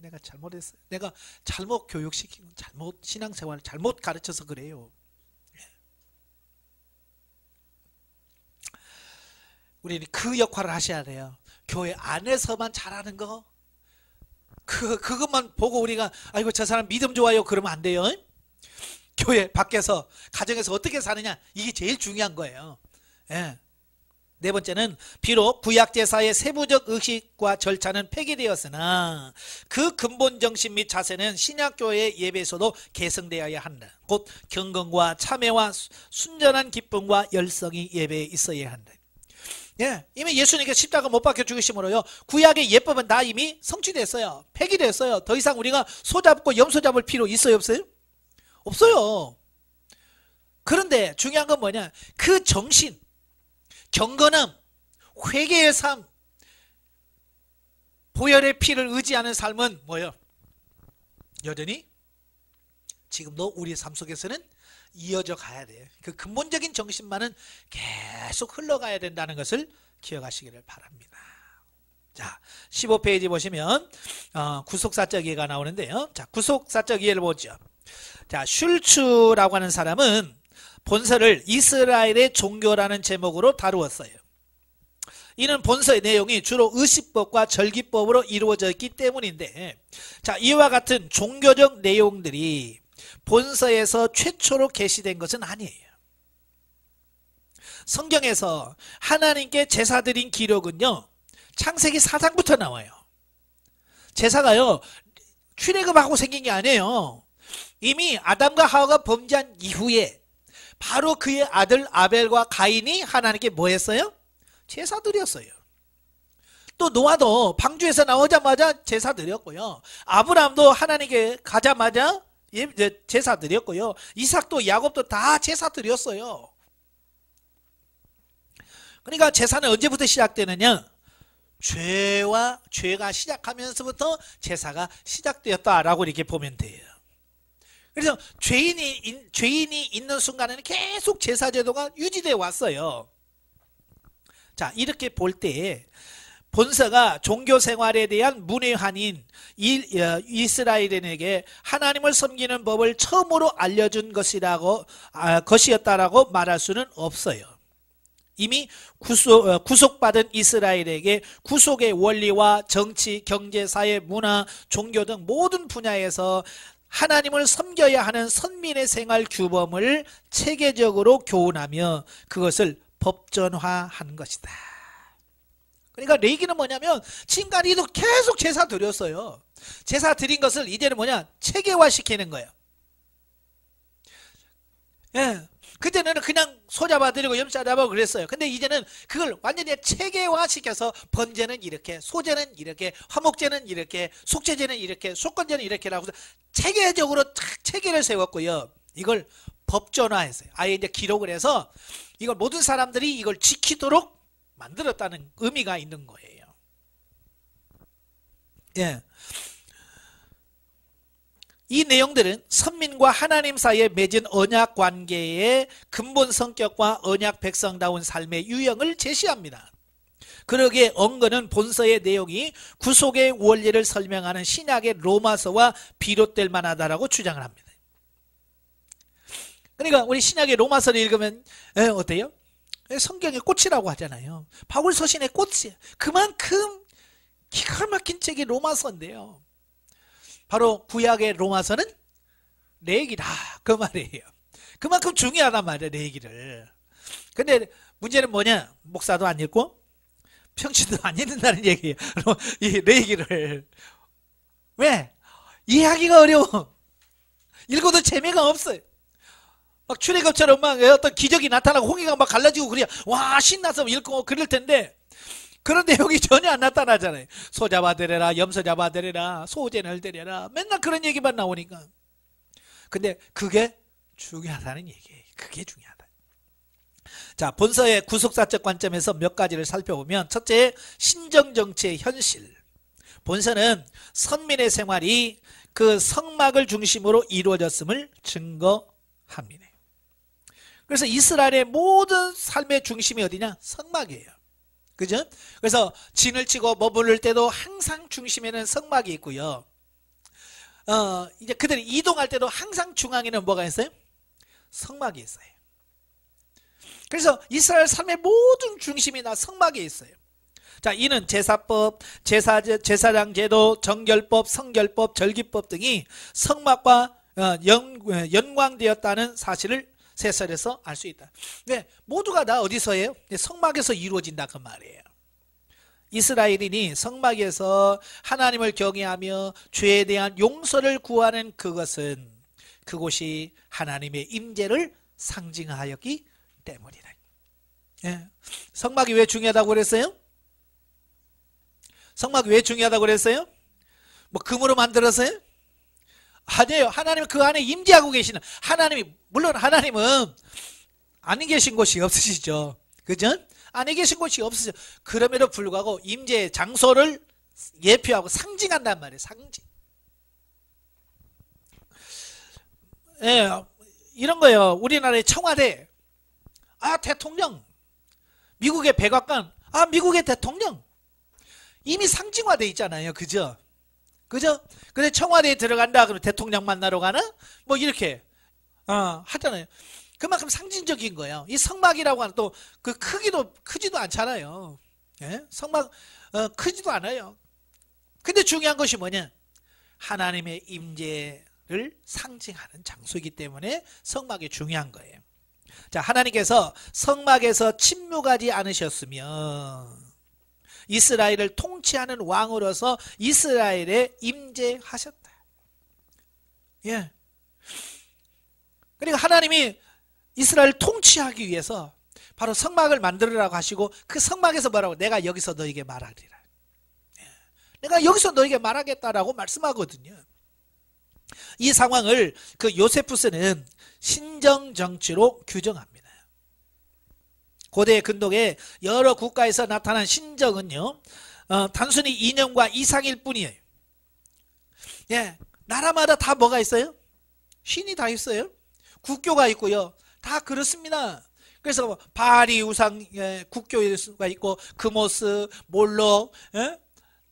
내가 잘못했어요. 내가 잘못 교육시키고 잘못 신앙생활을 잘못 가르쳐서 그래요. 우리는 그 역할을 하셔야 돼요. 교회 안에서만 잘하는 거, 그것만 보고 우리가 아이고 저 사람 믿음 좋아요 그러면 안 돼요. 교회 밖에서 가정에서 어떻게 사느냐, 이게 제일 중요한 거예요. 예. 네 번째는 비록 구약 제사의 세부적 의식과 절차는 폐기되었으나 그 근본 정신 및 자세는 신약 교회의 예배에서도 계승되어야 한다. 곧 경건과 참회와 순전한 기쁨과 열성이 예배에 있어야 한다. 예, 이미 예수님께서 십자가 못 박혀 죽으심으로요, 구약의 예법은 다 이미 성취됐어요. 폐기됐어요. 더 이상 우리가 소잡고 염소 잡을 필요 있어요, 없어요? 없어요. 그런데 중요한 건 뭐냐, 그 정신, 경건함, 회개의 삶, 보혈의 피를 의지하는 삶은 뭐예요? 여전히 지금도 우리 삶 속에서는 이어져 가야 돼요. 그 근본적인 정신만은 계속 흘러가야 된다는 것을 기억하시기를 바랍니다. 자, 15페이지 보시면 구속사적 이해가 나오는데요. 자, 구속사적 이해를 보죠. 자, 슐츠라고 하는 사람은 본서를 이스라엘의 종교라는 제목으로 다루었어요. 이는 본서의 내용이 주로 의식법과 절기법으로 이루어져 있기 때문인데, 자, 이와 같은 종교적 내용들이 본서에서 최초로 게시된 것은 아니에요. 성경에서 하나님께 제사 드린 기록은요, 창세기 4장부터 나와요. 제사가요, 출애굽하고 생긴 게 아니에요. 이미 아담과 하와가 범죄한 이후에 바로 그의 아들 아벨과 가인이 하나님께 뭐 했어요? 제사 드렸어요. 또 노아도 방주에서 나오자마자 제사 드렸고요. 아브라함도 하나님께 가자마자 제사 드렸고요. 이삭도 야곱도 다 제사 드렸어요. 그러니까 제사는 언제부터 시작되느냐? 죄가 시작하면서부터 제사가 시작되었다라고 이렇게 보면 돼요. 그래서 죄인이 있는 순간에는 계속 제사제도가 유지되어 왔어요. 자, 이렇게 볼 때 본서가 종교생활에 대한 문외한인 이스라엘인에게 하나님을 섬기는 법을 처음으로 알려준 것이었다라고 말할 수는 없어요. 이미 구속받은 이스라엘에게 구속의 원리와 정치, 경제, 사회, 문화, 종교 등 모든 분야에서 하나님을 섬겨야 하는 선민의 생활 규범을 체계적으로 교훈하며 그것을 법전화한 것이다. 그러니까 레위기는 뭐냐면 지금까지도 계속 제사 드렸어요. 제사 드린 것을 이제는 뭐냐, 체계화시키는 거예요. 예, 그때는 그냥 소 잡아드리고 염소 잡아드리고 그랬어요. 근데 이제는 그걸 완전히 체계화시켜서 번제는 이렇게, 소제는 이렇게, 화목제는 이렇게, 속죄제는 이렇게, 속건제는 이렇게라고 체계적으로 체계를 세웠고요. 이걸 법전화했어요. 아예 이제 기록을 해서 이걸 모든 사람들이 이걸 지키도록 만들었다는 의미가 있는 거예요. 예. 이 내용들은 선민과 하나님 사이에 맺은 언약 관계의 근본 성격과 언약 백성다운 삶의 유형을 제시합니다. 그러기에 언거는 본서의 내용이 구속의 원리를 설명하는 신약의 로마서와 비롯될 만하다라고 주장을 합니다. 그러니까 우리 신약의 로마서를 읽으면 어때요? 성경의 꽃이라고 하잖아요. 바울 서신의 꽃이에요. 그만큼 기가 막힌 책이 로마서인데요. 바로 구약의 로마서는 레위기다, 그 말이에요. 그만큼 중요하단 말이에요, 레위기를. 근데 문제는 뭐냐? 목사도 안 읽고 평신도 안 읽는다는 얘기예요. 이 레위기를. 왜? 이해하기가 어려워. 읽어도 재미가 없어요. 막 출애굽처럼 막 어떤 기적이 나타나고 홍해가 막 갈라지고 그래야 와 신나서 읽고 그럴 텐데, 그런 내용이 전혀 안 나타나잖아요. 소 잡아드려라, 염소 잡아드려라, 소제를 드려라, 맨날 그런 얘기만 나오니까. 근데 그게 중요하다는 얘기예요. 그게 중요하다. 자, 본서의 구속사적 관점에서 몇 가지를 살펴보면, 첫째, 신정정치의 현실. 본서는 선민의 생활이 그 성막을 중심으로 이루어졌음을 증거합니다. 그래서 이스라엘의 모든 삶의 중심이 어디냐? 성막이에요. 그죠? 그래서 진을 치고 머무를 때도 항상 중심에는 성막이 있고요. 이제 그들이 이동할 때도 항상 중앙에는 뭐가 있어요? 성막이 있어요. 그래서 이스라엘 삶의 모든 중심이 다 성막에 있어요. 자, 이는 제사법, 제사장 제도, 정결법, 성결법, 절기법 등이 성막과 연관되었다는 사실을 세설에서 알 수 있다. 네, 모두가 다 어디서예요? 성막에서 이루어진다 그 말이에요. 이스라엘인이 성막에서 하나님을 경외하며 죄에 대한 용서를 구하는 그곳이 하나님의 임재를 상징하였기 때문이다. 예. 성막이 왜 중요하다고 그랬어요? 성막이 왜 중요하다고 그랬어요? 뭐 금으로 만들었어요? 아니에요. 하나님은 그 안에 임재하고 계시는, 하나님이, 물론 하나님은 안에 계신 곳이 없으시죠. 그죠? 안에 계신 곳이 없으시죠. 그럼에도 불구하고 임재의 장소를 예표하고 상징한단 말이에요. 상징. 예, 이런 거예요. 우리나라의 청와대, 대통령. 미국의 백악관, 미국의 대통령. 이미 상징화되어 있잖아요. 그죠? 그죠? 근데 청와대에 들어간다 그러면 대통령 만나러 가나? 뭐 이렇게 하잖아요. 그만큼 상징적인 거예요. 이 성막이라고 하는 또 그 크지도 않잖아요. 예? 성막 크지도 않아요. 근데 중요한 것이 뭐냐? 하나님의 임재를 상징하는 장소이기 때문에 성막이 중요한 거예요. 자, 하나님께서 성막에서 침묵하지 않으셨으면 이스라엘을 통치하는 왕으로서 이스라엘에 임재하셨다. 예. 그리고 하나님이 이스라엘을 통치하기 위해서 바로 성막을 만들으라고 하시고 그 성막에서 뭐라고? 내가 여기서 너에게 말하리라. 예. 내가 여기서 너에게 말하겠다라고 말씀하거든요. 이 상황을 그 요세푸스는 신정정치로 규정합니다. 고대 근동의 여러 국가에서 나타난 신정은요, 단순히 이념과 이상일 뿐이에요. 예, 나라마다 다 뭐가 있어요? 신이 다 있어요. 국교가 있고요. 다 그렇습니다. 그래서 바알이 우상 국교가 있고 크모스, 몰록,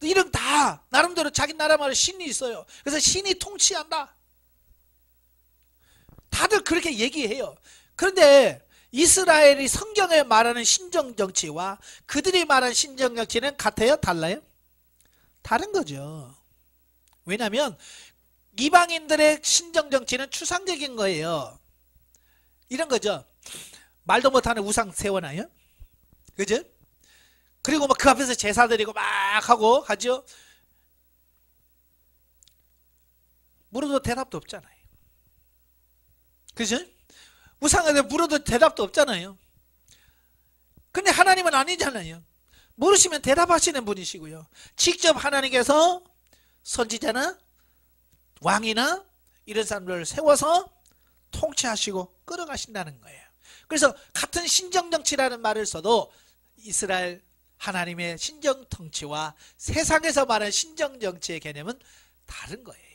이런 다 나름대로 자기 나라마다 신이 있어요. 그래서 신이 통치한다. 다들 그렇게 얘기해요. 그런데 이스라엘이 성경에 말하는 신정정치와 그들이 말하는 신정정치는 같아요? 달라요? 다른 거죠. 왜냐하면 이방인들의 신정정치는 추상적인 거예요. 이런 거죠. 말도 못하는 우상 세워놔요. 그죠? 그리고 그 앞에서 제사 드리고 막 하고 하죠. 물어도 대답도 없잖아요. 그죠? 우상한테 물어도 대답도 없잖아요. 근데 하나님은 아니잖아요. 물으시면 대답하시는 분이시고요. 직접 하나님께서 선지자나 왕이나 이런 사람들을 세워서 통치하시고 끌어가신다는 거예요. 그래서 같은 신정정치라는 말을 써도 이스라엘 하나님의 신정정치와 세상에서 말하는 신정정치의 개념은 다른 거예요.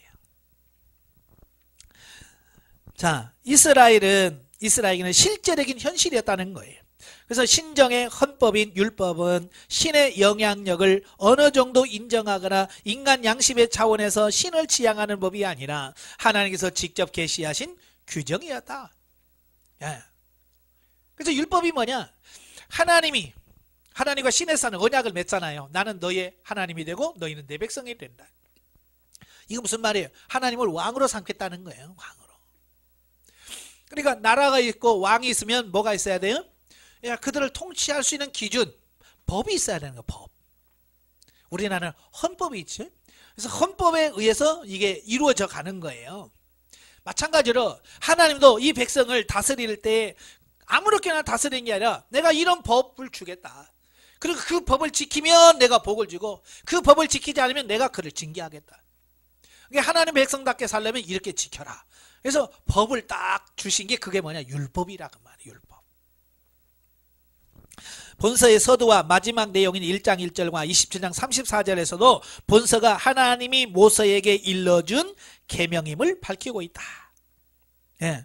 자, 이스라엘에게는 실제적인 현실이었다는 거예요. 그래서 신정의 헌법인 율법은 신의 영향력을 어느 정도 인정하거나 인간 양심의 차원에서 신을 지향하는 법이 아니라 하나님께서 직접 계시하신 규정이었다. 예. 그래서 율법이 뭐냐? 하나님과 신에서는 언약을 맺잖아요. 나는 너의 하나님이 되고 너희는 내 백성이 된다. 이거 무슨 말이에요? 하나님을 왕으로 삼겠다는 거예요. 왕으로. 그러니까 나라가 있고 왕이 있으면 뭐가 있어야 돼요? 그들을 통치할 수 있는 기준, 법이 있어야 되는 거예요. 법. 우리나라는 헌법이 있죠. 그래서 헌법에 의해서 이게 이루어져 가는 거예요. 마찬가지로 하나님도 이 백성을 다스릴 때 아무렇게나 다스리는 게 아니라 내가 이런 법을 주겠다. 그리고 그 법을 지키면 내가 복을 주고 그 법을 지키지 않으면 내가 그를 징계하겠다. 하나님 백성답게 살려면 이렇게 지켜라. 그래서 법을 딱 주신 게 그게 뭐냐? 율법이라고 말이에요. 율법. 본서의 서두와 마지막 내용인 1장 1절과 27장 34절에서도 본서가 하나님이 모세에게 일러준 계명임을 밝히고 있다. 예.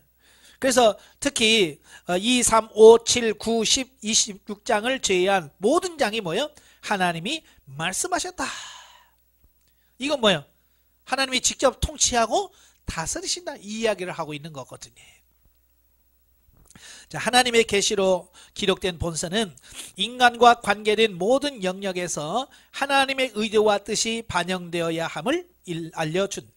그래서 특히 2, 3, 5, 7, 9, 10, 26장을 제외한 모든 장이 뭐예요? 하나님이 말씀하셨다. 이건 뭐예요? 하나님이 직접 통치하고 다스리신다. 이 이야기를 하고 있는 거거든요. 자, 하나님의 계시로 기록된 본서는 인간과 관계된 모든 영역에서 하나님의 의도와 뜻이 반영되어야 함을 알려준다.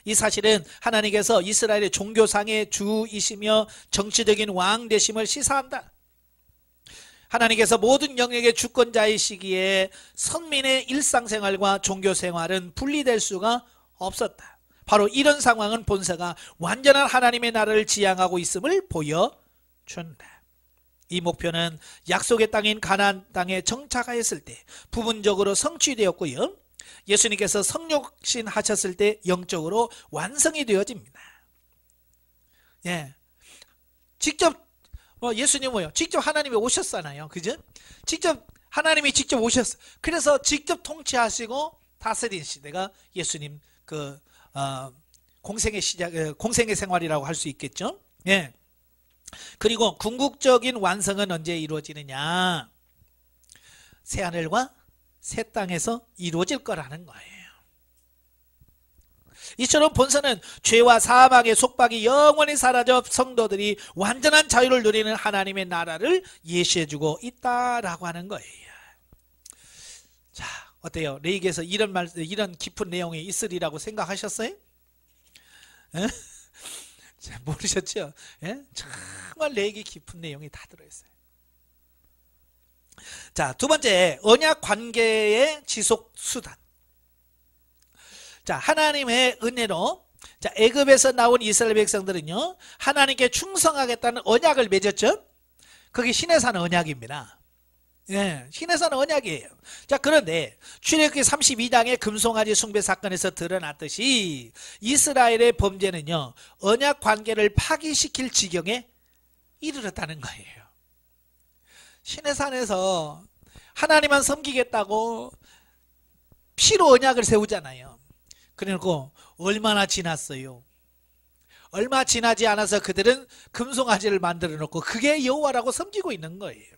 이 사실은 하나님께서 이스라엘의 종교상의 주이시며 정치적인 왕 되심을 시사한다. 하나님께서 모든 영역의 주권자이시기에 선민의 일상생활과 종교생활은 분리될 수가 없었다. 바로 이런 상황은 본서가 완전한 하나님의 나라를 지향하고 있음을 보여준다. 이 목표는 약속의 땅인 가나안 땅에 정착하였을 때 부분적으로 성취되었고요, 예수님께서 성육신 하셨을 때 영적으로 완성이 되어집니다. 예, 직접 예수님 직접 하나님이 오셨잖아요, 그죠? 직접 하나님이 직접 오셨어. 그래서 직접 통치하시고 다스린 시대가 예수님 공생의 시작, 공생의 생활이라고 할 수 있겠죠. 예. 그리고 궁극적인 완성은 언제 이루어지느냐? 새하늘과 새 땅에서 이루어질 거라는 거예요. 이처럼 본서는 죄와 사망의 속박이 영원히 사라져 성도들이 완전한 자유를 누리는 하나님의 나라를 예시해주고 있다라고 하는 거예요. 자, 어때요? 레이기에서 이런 깊은 내용이 있으리라고 생각하셨어요? 모르셨죠? 예? 정말 레이기 깊은 내용이 다 들어있어요. 자, 두 번째, 언약 관계의 지속 수단. 자, 하나님의 은혜로, 자, 애굽에서 나온 이스라엘 백성들은요, 하나님께 충성하겠다는 언약을 맺었죠. 그게 시내산 언약입니다. 예, 시내산 언약이에요. 자, 그런데 출애굽기 32장의 금송아지 숭배 사건에서 드러났듯이 이스라엘의 범죄는요, 언약 관계를 파기시킬 지경에 이르렀다는 거예요. 시내산에서 하나님만 섬기겠다고 피로 언약을 세우잖아요. 그리고 얼마나 지났어요? 얼마 지나지 않아서 그들은 금송아지를 만들어 놓고 그게 여호와라고 섬기고 있는 거예요.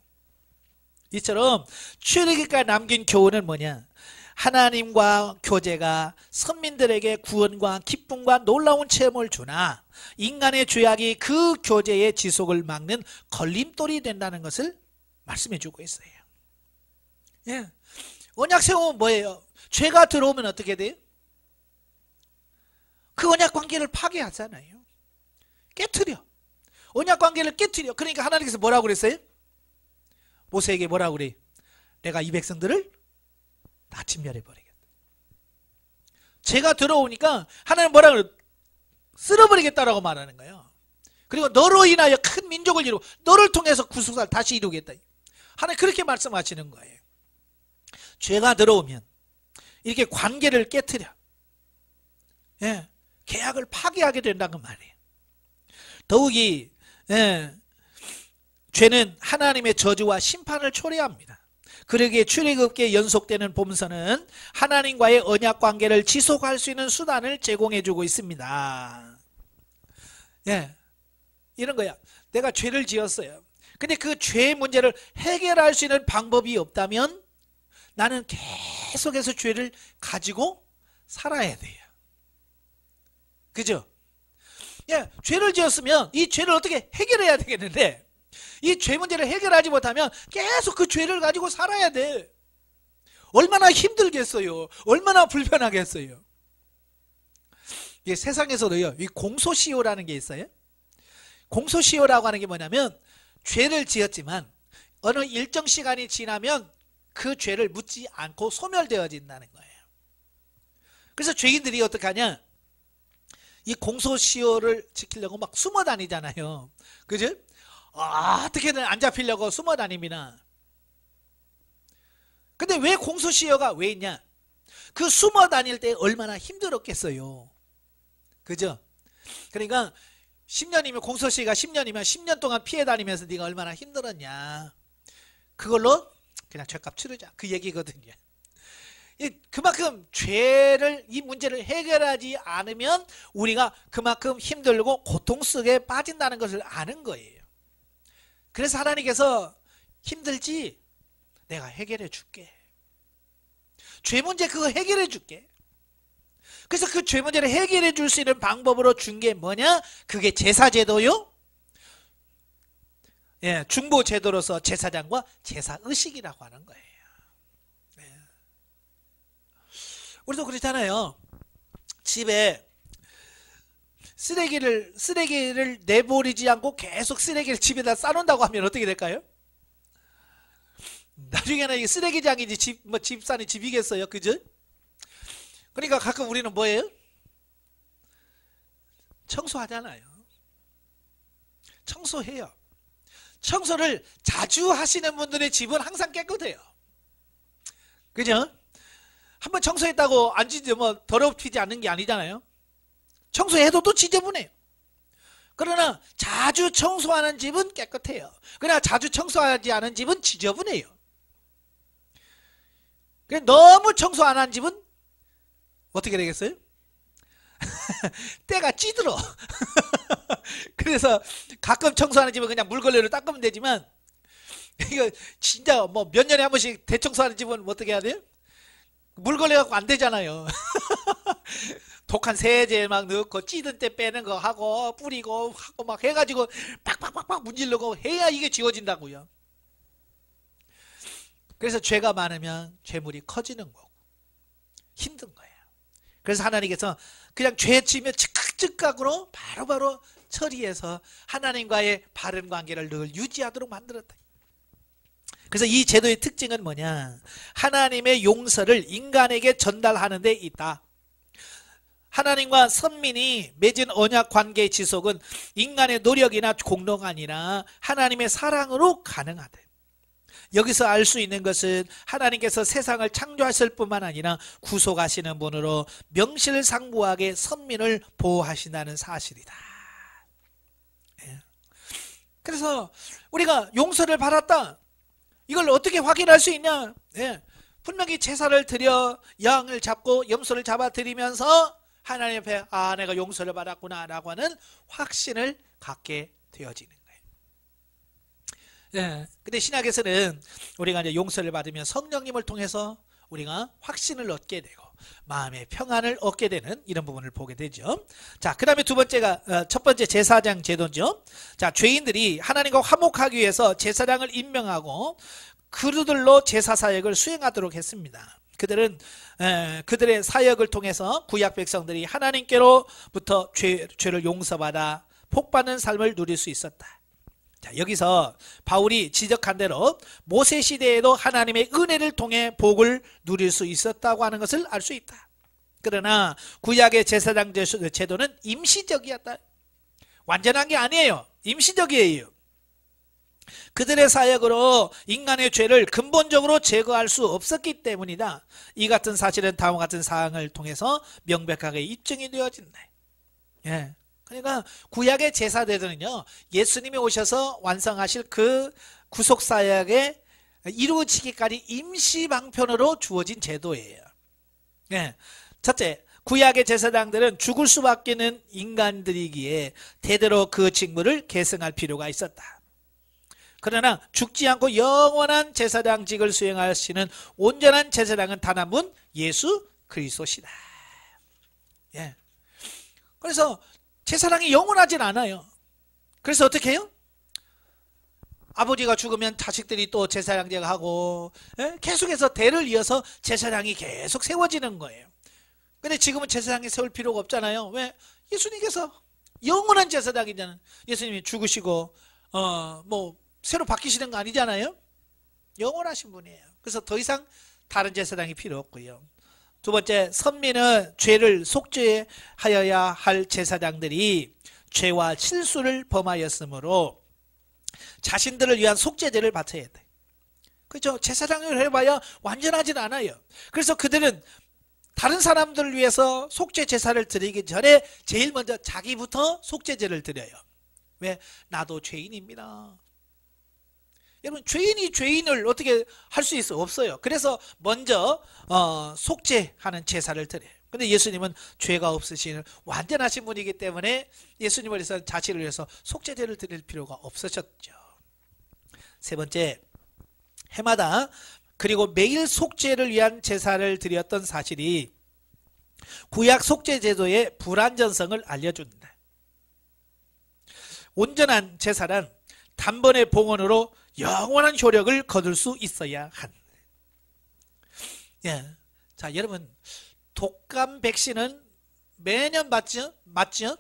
이처럼 출애굽기가 남긴 교훈은 뭐냐? 하나님과 교제가 선민들에게 구원과 기쁨과 놀라운 체험을 주나 인간의 죄악이 그 교제의 지속을 막는 걸림돌이 된다는 것을 말씀해 주고 있어요. 예. 언약 세우면 뭐예요? 죄가 들어오면 어떻게 돼요? 그 언약 관계를 파괴하잖아요. 깨트려. 언약 관계를 깨트려. 그러니까 하나님께서 뭐라고 그랬어요? 모세에게 뭐라고 그래? 내가 이 백성들을 다 진멸해버리겠다. 죄가 들어오니까 하나님 뭐라고 그래? 쓸어버리겠다라고 말하는 거예요. 그리고 너로 인하여 큰 민족을 이루고 너를 통해서 구속사를 다시 이루겠다. 하나님 그렇게 말씀하시는 거예요. 죄가 들어오면 이렇게 관계를 깨트려. 예, 계약을 파기하게 된다는 말이에요. 더욱이 죄는 하나님의 저주와 심판을 초래합니다. 그러기에 출애굽기에 연속되는 본서는 하나님과의 언약 관계를 지속할 수 있는 수단을 제공해 주고 있습니다. 예, 이런 거야. 내가 죄를 지었어요. 근데 그 죄의 문제를 해결할 수 있는 방법이 없다면 나는 계속해서 죄를 가지고 살아야 돼요. 그죠? 예, 죄를 지었으면 이 죄를 어떻게 해결해야 되겠는데 이 죄 문제를 해결하지 못하면 계속 그 죄를 가지고 살아야 돼. 얼마나 힘들겠어요. 얼마나 불편하겠어요. 이 세상에서도요, 이 공소시효라는 게 있어요. 공소시효라고 하는 게 뭐냐면 죄를 지었지만 어느 일정 시간이 지나면 그 죄를 묻지 않고 소멸되어진다는 거예요. 그래서 죄인들이 어떻게 하냐? 이 공소시효를 지키려고 막 숨어 다니잖아요. 그죠? 어떻게든 안 잡히려고 숨어 다닙니다. 근데 왜 공소시효가 왜 있냐? 그 숨어 다닐 때 얼마나 힘들었겠어요. 그죠? 그러니까 10년이면 공소시효가 10년이면 10년 동안 피해 다니면서 네가 얼마나 힘들었냐. 그걸로 그냥 죄값 치르자. 그 얘기거든요. 그만큼 죄를 이 문제를 해결하지 않으면 우리가 그만큼 힘들고 고통 속에 빠진다는 것을 아는 거예요. 그래서 하나님께서 힘들지? 내가 해결해 줄게. 죄 문제 그거 해결해 줄게. 그래서 그 죄 문제를 해결해 줄 수 있는 방법으로 준 게 뭐냐? 그게 제사제도요? 예, 중보 제도로서 제사장과 제사의식이라고 하는 거예요. 예. 우리도 그렇잖아요. 집에 쓰레기를 내버리지 않고 계속 쓰레기를 집에다 싸놓는다고 하면 어떻게 될까요? 나중에는 이게 쓰레기장이지 집산이 집이겠어요, 그죠? 그러니까 가끔 우리는 뭐예요? 청소하잖아요. 청소해요. 청소를 자주 하시는 분들의 집은 항상 깨끗해요. 그죠? 한번 청소했다고 안 더럽히지 않는 게 아니잖아요. 청소해도 또 지저분해요. 그러나 자주 청소하는 집은 깨끗해요. 그러나 자주 청소하지 않은 집은 지저분해요. 너무 청소 안 한 집은 어떻게 되겠어요? 때가 찌들어. 그래서 가끔 청소하는 집은 그냥 물걸레로 닦으면 되지만, 이거 진짜 뭐 몇 년에 한 번씩 대청소하는 집은 어떻게 해야 돼요? 물걸레 갖고 안 되잖아요. 독한 세제 막 넣고 찌든 때 빼는 거 하고 뿌리고 하고 막 해가지고 팍팍팍팍 문지르고 해야 이게 지워진다고요. 그래서 죄가 많으면 죄물이 커지는 거고 힘든 거예요. 그래서 하나님께서 그냥 죄 지으면 즉각으로 바로바로 처리해서 하나님과의 바른 관계를 늘 유지하도록 만들었다. 그래서 이 제도의 특징은 뭐냐? 하나님의 용서를 인간에게 전달하는 데 있다. 하나님과 선민이 맺은 언약 관계의 지속은 인간의 노력이나 공로가 아니라 하나님의 사랑으로 가능하다. 여기서 알 수 있는 것은 하나님께서 세상을 창조하실 뿐만 아니라 구속하시는 분으로 명실상부하게 선민을 보호하신다는 사실이다. 그래서 우리가 용서를 받았다. 이걸 어떻게 확인할 수 있냐? 분명히 제사를 드려 양을 잡고 염소를 잡아 드리면서 하나님 앞에 내가 용서를 받았구나 라고 하는 확신을 갖게 되어지는 거예요. 근데 신약에서는 우리가 이제 용서를 받으면 성령님을 통해서 우리가 확신을 얻게 되고 마음의 평안을 얻게 되는 이런 부분을 보게 되죠. 자, 그 다음에 첫 번째 제사장 제도죠. 자, 죄인들이 하나님과 화목하기 위해서 제사장을 임명하고 그들로 제사 사역을 수행하도록 했습니다. 그들은 그들의 사역을 통해서 구약 백성들이 하나님께로부터 죄를 용서받아 복받는 삶을 누릴 수 있었다. 자, 여기서 바울이 지적한 대로 모세 시대에도 하나님의 은혜를 통해 복을 누릴 수 있었다고 하는 것을 알 수 있다. 그러나 구약의 제사장 제도는 임시적이었다. 완전한 게 아니에요. 임시적이에요. 그들의 사역으로 인간의 죄를 근본적으로 제거할 수 없었기 때문이다. 이 같은 사실은 다음과 같은 사항을 통해서 명백하게 입증이 되어진다. 그러니까 구약의 제사제도는요, 예수님이 오셔서 완성하실 그 구속사역에 이루어지기까지 임시방편으로 주어진 제도예요. 첫째, 구약의 제사장들은 죽을 수밖에 없는 인간들이기에 대대로 그 직무를 계승할 필요가 있었다. 그러나 죽지 않고 영원한 제사장직을 수행하시는 온전한 제사장은 단 한 분, 예수 그리스도시다. 그래서 제사장이 영원하진 않아요. 그래서 어떻게 해요? 아버지가 죽으면 자식들이 또 제사장제가 하고 계속해서 대를 이어서 제사장이 계속 세워지는 거예요. 근데 지금은 제사장이 세울 필요가 없잖아요. 왜? 예수님께서 영원한 제사장이잖아요. 예수님이 죽으시고 새로 바뀌시는 거 아니잖아요. 영원하신 분이에요. 그래서 더 이상 다른 제사장이 필요 없고요. 두 번째, 선민은 죄를 속죄하여야 할 제사장들이 죄와 실수를 범하였으므로 자신들을 위한 속죄제를 바쳐야 돼. 그렇죠? 제사장을 해봐야 완전하진 않아요. 그래서 그들은 다른 사람들을 위해서 속죄 제사를 드리기 전에 제일 먼저 자기부터 속죄제를 드려요. 왜? 나도 죄인입니다. 여러분, 죄인이 죄인을 어떻게 할 수 있어? 없어요. 그래서 먼저 속죄하는 제사를 드려요. 근데 예수님은 죄가 없으신 완전하신 분이기 때문에 예수님을 위해서 자신을 위해서 속죄제를 드릴 필요가 없으셨죠. 세 번째, 해마다 그리고 매일 속죄를 위한 제사를 드렸던 사실이 구약 속죄 제도의 불완전성을 알려준다. 온전한 제사란 단번에 봉헌으로 영원한 효력을 거둘 수 있어야 한. 예. 자, 여러분, 독감 백신은 매년 맞죠? 맞죠?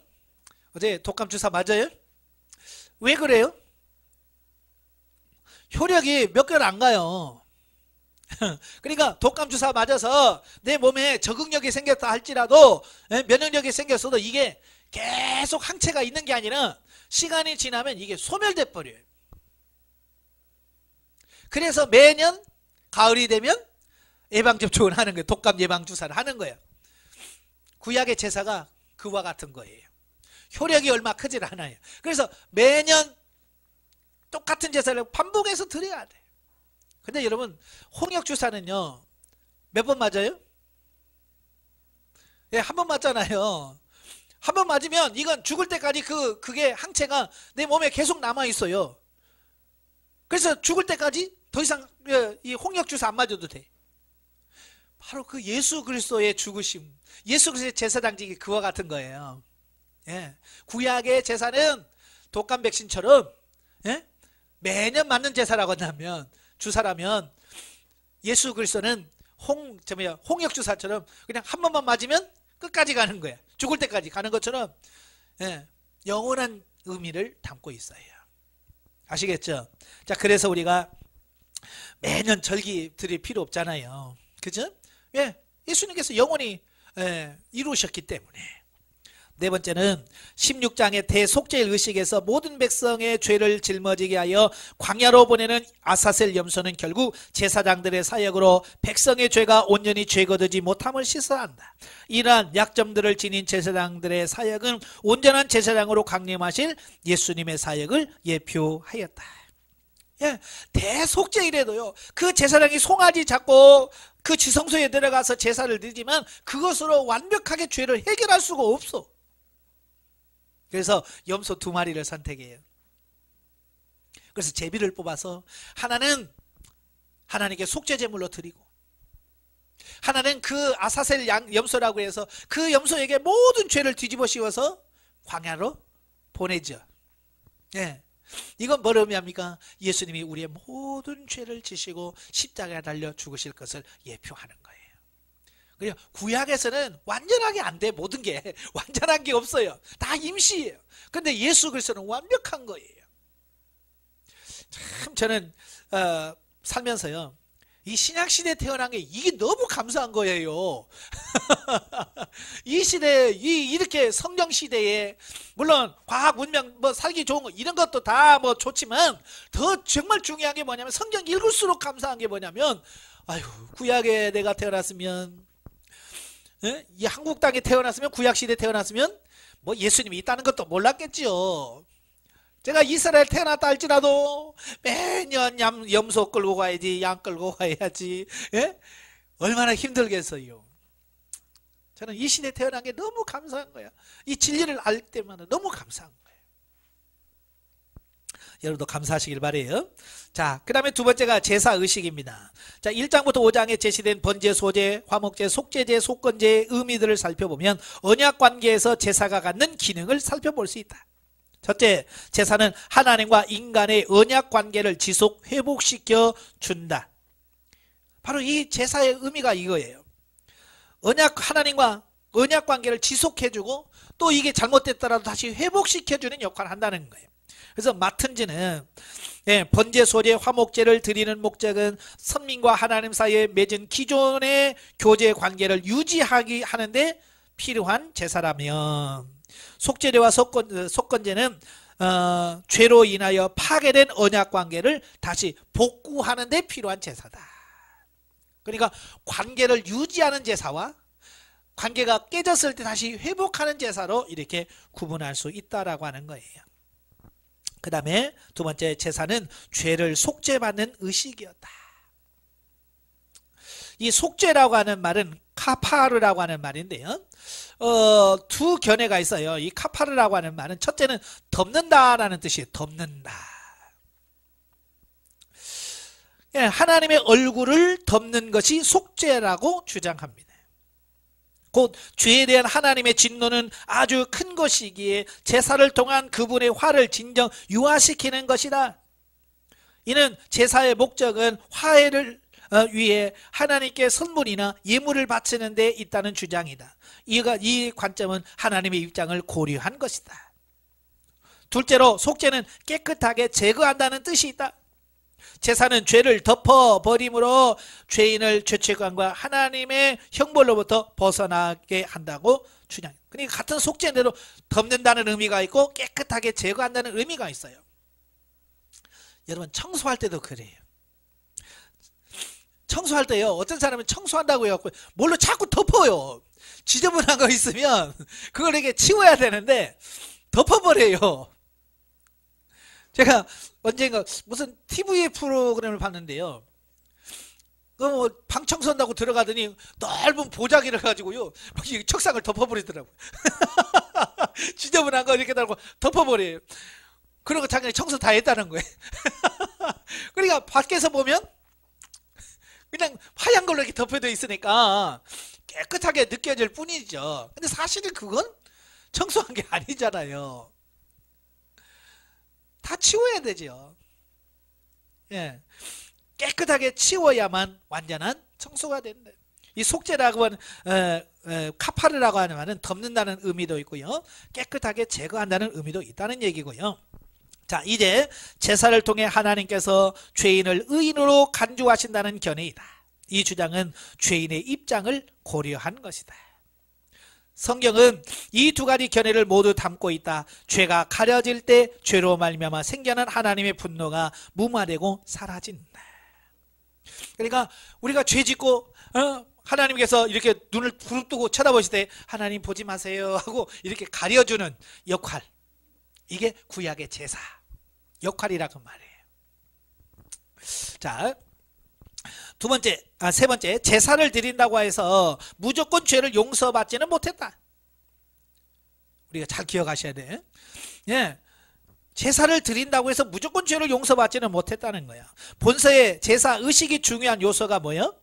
어제 독감 주사 맞아요? 왜 그래요? 효력이 몇 개월 안 가요. 그러니까 독감 주사 맞아서 내 몸에 적응력이 생겼다 할지라도, 면역력이 생겼어도 이게 계속 항체가 있는 게 아니라 시간이 지나면 이게 소멸돼 버려요. 그래서 매년 가을이 되면 예방접종을 하는 거예요. 독감 예방주사를 하는 거예요. 구약의 제사가 그와 같은 거예요. 효력이 얼마 크질 않아요. 그래서 매년 똑같은 제사를 반복해서 드려야 돼요. 근데 여러분, 홍역주사는요, 몇 번 맞아요? 예, 한 번 맞잖아요. 한 번 맞으면 이건 죽을 때까지 그게 항체가 내 몸에 계속 남아있어요. 그래서 죽을 때까지 더 이상 이 홍역주사 안 맞아도 돼. 바로 그 예수 그리스도의 죽으심, 예수 그리스도의 제사장직이 그와 같은 거예요. 예. 구약의 제사는 독감 백신처럼, 예? 매년 맞는 제사라고 한다면, 주사라면, 예수 그리스도는 홍역주사처럼 그냥 한 번만 맞으면 끝까지 가는 거야. 죽을 때까지 가는 것처럼, 예, 영원한 의미를 담고 있어요. 아시겠죠? 자, 그래서 우리가 매년 절기 드릴 필요 없잖아요. 그죠? 예, 예수님께서 영원히 이루셨기 때문에. 네 번째는 16장의 대속죄일 의식에서 모든 백성의 죄를 짊어지게 하여 광야로 보내는 아사셀 염소는 결국 제사장들의 사역으로 백성의 죄가 온전히 죄거두지 못함을 시사한다. 이러한 약점들을 지닌 제사장들의 사역은 온전한 제사장으로 강림하실 예수님의 사역을 예표하였다. 예, 대속죄일에도요, 그 제사장이 송아지 잡고 그 지성소에 들어가서 제사를 드리지만 그것으로 완벽하게 죄를 해결할 수가 없어. 그래서 염소 2마리를 선택해요. 그래서 제비를 뽑아서 하나는 하나님께 속죄제물로 드리고, 하나는 그 아사셀 염소라고 해서 그 염소에게 모든 죄를 뒤집어 씌워서 광야로 보내죠. 예. 이건 뭘 의미합니까? 예수님이 우리의 모든 죄를 지시고 십자가에 달려 죽으실 것을 예표하는 거예요. 그래요. 구약에서는 완전하게 안 돼. 모든 게 완전한 게 없어요. 다 임시예요. 근데 예수 그리스도는 완벽한 거예요. 참 저는 살면서요, 이 신약시대에 태어난 게 이게 너무 감사한 거예요. 이 시대에, 이렇게 성경시대에, 물론 과학, 문명, 뭐 살기 좋은 거, 이런 것도 다 뭐 좋지만, 더 정말 중요한 게 뭐냐면, 성경 읽을수록 감사한 게 뭐냐면, 아유, 구약에 내가 태어났으면, 이 한국 땅에 태어났으면, 구약시대에 태어났으면, 뭐 예수님이 있다는 것도 몰랐겠지요. 제가 이스라엘 태어났다 할지라도 매년 염소 끌고 가야지, 양 끌고 가야지, 예? 얼마나 힘들겠어요. 저는 이 시대에 태어난 게 너무 감사한 거야. 이 진리를 알 때마다 너무 감사한 거예요. 여러분도 감사하시길 바래요. 자, 그 다음에 두 번째가 제사의식입니다. 자, 1장부터 5장에 제시된 번제, 소제, 화목제, 속죄제, 속건제의 의미들을 살펴보면 언약관계에서 제사가 갖는 기능을 살펴볼 수 있다. 첫째, 제사는 하나님과 인간의 언약관계를 지속 회복시켜 준다. 바로 이 제사의 의미가 이거예요. 하나님과 언약관계를 지속해주고 또 이게 잘못됐더라도 다시 회복시켜주는 역할을 한다는 거예요. 그래서 맡은지는 번제, 소제, 화목제를 드리는 목적은 선민과 하나님 사이에 맺은 기존의 교제 관계를 유지하기 하는데 필요한 제사라면, 속죄제와 속건제는 죄로 인하여 파괴된 언약관계를 다시 복구하는 데 필요한 제사다. 그러니까 관계를 유지하는 제사와 관계가 깨졌을 때 다시 회복하는 제사로 이렇게 구분할 수 있다라고 하는 거예요. 그 다음에 두 번째, 제사는 죄를 속죄받는 의식이었다. 이 속죄라고 하는 말은 카파르라고 하는 말인데요, 두 견해가 있어요. 이 카파르라고 하는 말은 첫째는 덮는다라는 뜻이에요. 덮는다. 하나님의 얼굴을 덮는 것이 속죄라고 주장합니다. 곧 죄에 대한 하나님의 진노는 아주 큰 것이기에 제사를 통한 그분의 화를 진정 유화시키는 것이다. 이는 제사의 목적은 화해를 위해 하나님께 선물이나 예물을 바치는 데 있다는 주장이다. 이 관점은 하나님의 입장을 고려한 것이다. 둘째로 속죄는 깨끗하게 제거한다는 뜻이 있다. 제사는 죄를 덮어버림으로 죄인을 죄책감과 하나님의 형벌로부터 벗어나게 한다고 주장해요. 그러니까 같은 속죄대로 덮는다는 의미가 있고 깨끗하게 제거한다는 의미가 있어요. 여러분 청소할 때도 그래요. 청소할 때요, 어떤 사람은 청소한다고 해갖고 뭘로 자꾸 덮어요. 지저분한 거 있으면 그걸 이렇게 치워야 되는데 덮어버려요. 제가 언젠가 무슨 TV 프로그램을 봤는데요, 방 청소한다고 들어가더니 넓은 보자기를 가지고요 막 책상을 덮어버리더라고요. 지저분한 거 이렇게 달고 덮어버려요. 그러고 자기가 청소 다 했다는 거예요. 그러니까 밖에서 보면 그냥 하얀 걸로 이렇게 덮여져 있으니까 깨끗하게 느껴질 뿐이죠. 근데 사실은 그건 청소한 게 아니잖아요. 다 치워야 되죠. 예, 깨끗하게 치워야만 완전한 청소가 된다. 이 속죄라고 하는 카파르라고 하는 말은 덮는다는 의미도 있고요, 깨끗하게 제거한다는 의미도 있다는 얘기고요. 자, 이제 제사를 통해 하나님께서 죄인을 의인으로 간주하신다는 견해이다. 이 주장은 죄인의 입장을 고려한 것이다. 성경은 이 두 가지 견해를 모두 담고 있다. 죄가 가려질 때 죄로 말미암아 생겨난 하나님의 분노가 무마되고 사라진다. 그러니까 우리가 죄 짓고 하나님께서 이렇게 눈을 부릅뜨고 쳐다보실 때 하나님 보지 마세요 하고 이렇게 가려주는 역할, 이게 구약의 제사 역할이라고 말해요. 자, 세 번째, 제사를 드린다고 해서 무조건 죄를 용서받지는 못했다. 우리가 잘 기억하셔야 돼. 예, 제사를 드린다고 해서 무조건 죄를 용서받지는 못했다는 거야. 본서의 제사 의식이 중요한 요소가 뭐예요?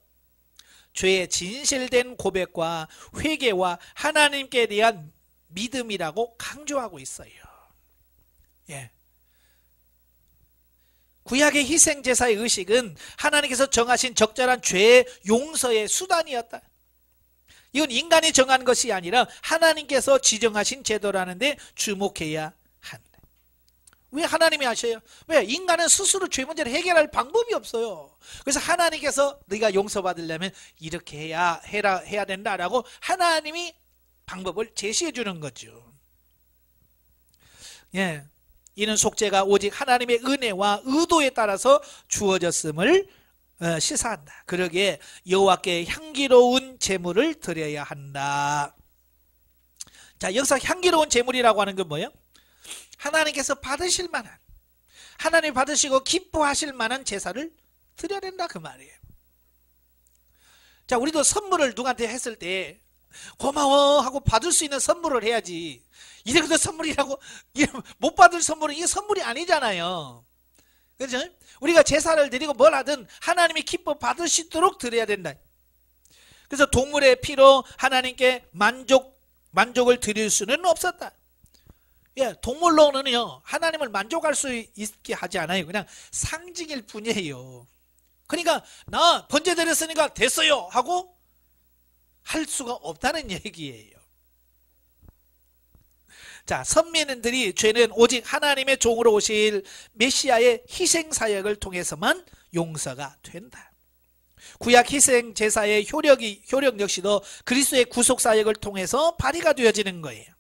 죄의 진실된 고백과 회개와 하나님께 대한 믿음이라고 강조하고 있어요. 예. 구약의 희생제사의 의식은 하나님께서 정하신 적절한 죄의 용서의 수단이었다. 이건 인간이 정한 것이 아니라 하나님께서 지정하신 제도라는 데 주목해야 한다. 왜 하나님이 하셔요? 왜? 인간은 스스로 죄 문제를 해결할 방법이 없어요. 그래서 하나님께서 네가 용서받으려면 이렇게 해야 된다라고 하나님이 방법을 제시해 주는 거죠. 예. 이는 속죄가 오직 하나님의 은혜와 의도에 따라서 주어졌음을 시사한다. 그러기에 여호와께 향기로운 제물을 드려야 한다. 자, 여기서 향기로운 제물이라고 하는 건 뭐예요? 하나님께서 받으실 만한, 하나님 받으시고 기뻐하실 만한 제사를 드려야 된다 그 말이에요. 자, 우리도 선물을 누구한테 했을 때 고마워 하고 받을 수 있는 선물을 해야지, 이래도 선물이라고 못 받을 선물은 이게 선물이 아니잖아요. 그렇죠? 우리가 제사를 드리고 뭘 하든 하나님이 기뻐 받으시도록 드려야 된다. 그래서 동물의 피로 하나님께 만족을 드릴 수는 없었다. 예, 동물로는요 하나님을 만족할 수 있게 하지 않아요. 그냥 상징일 뿐이에요. 그러니까 나 번제 드렸으니까 됐어요 하고 할 수가 없다는 얘기예요. 자, 선민들이 죄는 오직 하나님의 종으로 오실 메시아의 희생사역을 통해서만 용서가 된다. 구약 희생 제사의 효력 역시도 그리스도의 구속사역을 통해서 발휘가 되어지는 거예요.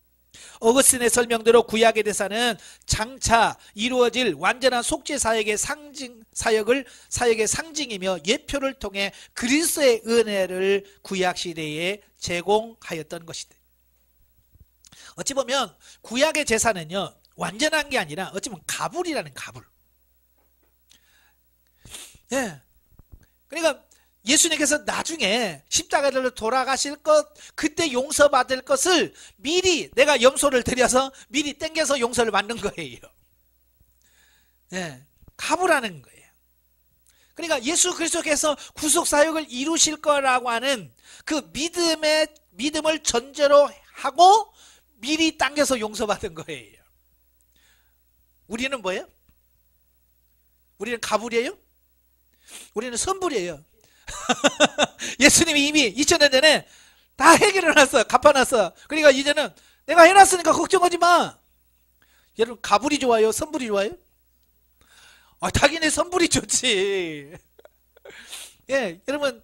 어거스틴의 설명대로 구약의 대사는 장차 이루어질 완전한 속죄 사역의 사역의 상징이며 예표를 통해 그리스도의 은혜를 구약 시대에 제공하였던 것이다. 어찌 보면 구약의 제사는요 완전한 게 아니라 어찌 보면 가불이라는 가불. 예. 그러니까 예수님께서 나중에 십자가로 돌아가실 것, 그때 용서받을 것을 미리 내가 염소를 드려서 미리 땡겨서 용서를 받는 거예요. 예, 가부라는 거예요. 그러니까 예수 그리스도께서 구속사역을 이루실 거라고 하는 그 믿음을 전제로 하고 미리 당겨서 용서받은 거예요. 우리는 뭐예요? 우리는 가불이에요? 우리는 선불이에요. 예수님이 이미 2000년 전에 다 해결해놨어. 갚아놨어. 그러니까 이제는 내가 해놨으니까 걱정하지 마. 여러분, 가불이 좋아요? 선불이 좋아요? 당연히 선불이 좋지. 예, 여러분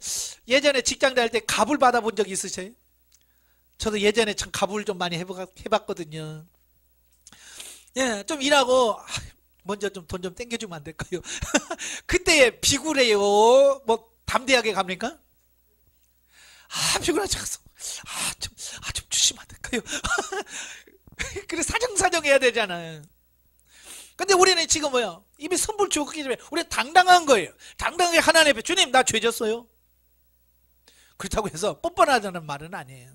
예전에 직장 다닐 때 가불 받아본 적 있으세요? 저도 예전에 참 가불 좀 많이 해봤거든요. 예, 좀 일하고 먼저 좀 돈 좀 땡겨주면 안 될까요? 그때 비굴해요. 뭐 담대하게 갑니까? 피곤하지 않았어. 좀 주시면 안 될까요? 그래 사정사정 해야 되잖아요. 근데 우리는 지금 뭐야? 이미 선불 주었기 때문에 우리는 당당한 거예요. 당당하게 하나님 앞에 주님 나 죄 졌어요. 그렇다고 해서 뻔뻔하다는 말은 아니에요.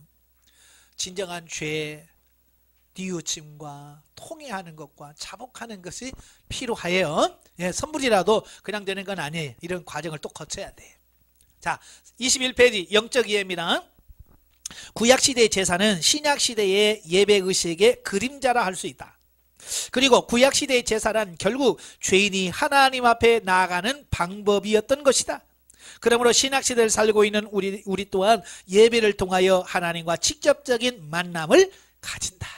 진정한 죄, 뉘우침과 통회하는 것과 자복하는 것이 필요해요. 예, 선불이라도 그냥 되는 건 아니에요. 이런 과정을 또 거쳐야 돼요. 자, 21페이지 영적 이해입니다. 구약시대의 제사는 신약시대의 예배의식의 그림자라 할 수 있다. 그리고 구약시대의 제사란 결국 죄인이 하나님 앞에 나아가는 방법이었던 것이다. 그러므로 신약시대를 살고 있는 우리 또한 예배를 통하여 하나님과 직접적인 만남을 가진다.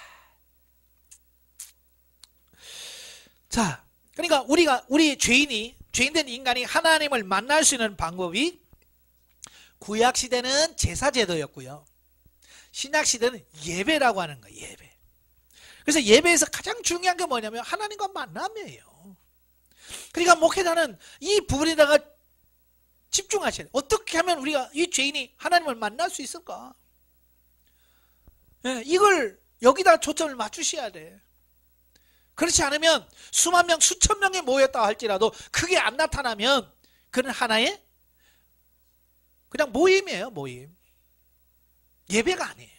자, 그러니까 우리 죄인된 인간이 하나님을 만날 수 있는 방법이 구약시대는 제사제도였고요. 신약시대는 예배라고 하는 거예요. 예배. 그래서 예배에서 가장 중요한 게 뭐냐면 하나님과 만남이에요. 그러니까 목회자는 이 부분에다가 집중하셔야 돼요. 어떻게 하면 우리가 이 죄인이 하나님을 만날 수 있을까? 예, 이걸 여기다 초점을 맞추셔야 돼. 그렇지 않으면 수만 명, 수천 명이 모였다 할지라도 그게 안 나타나면 그는 하나의 그냥 모임이에요. 모임. 예배가 아니에요.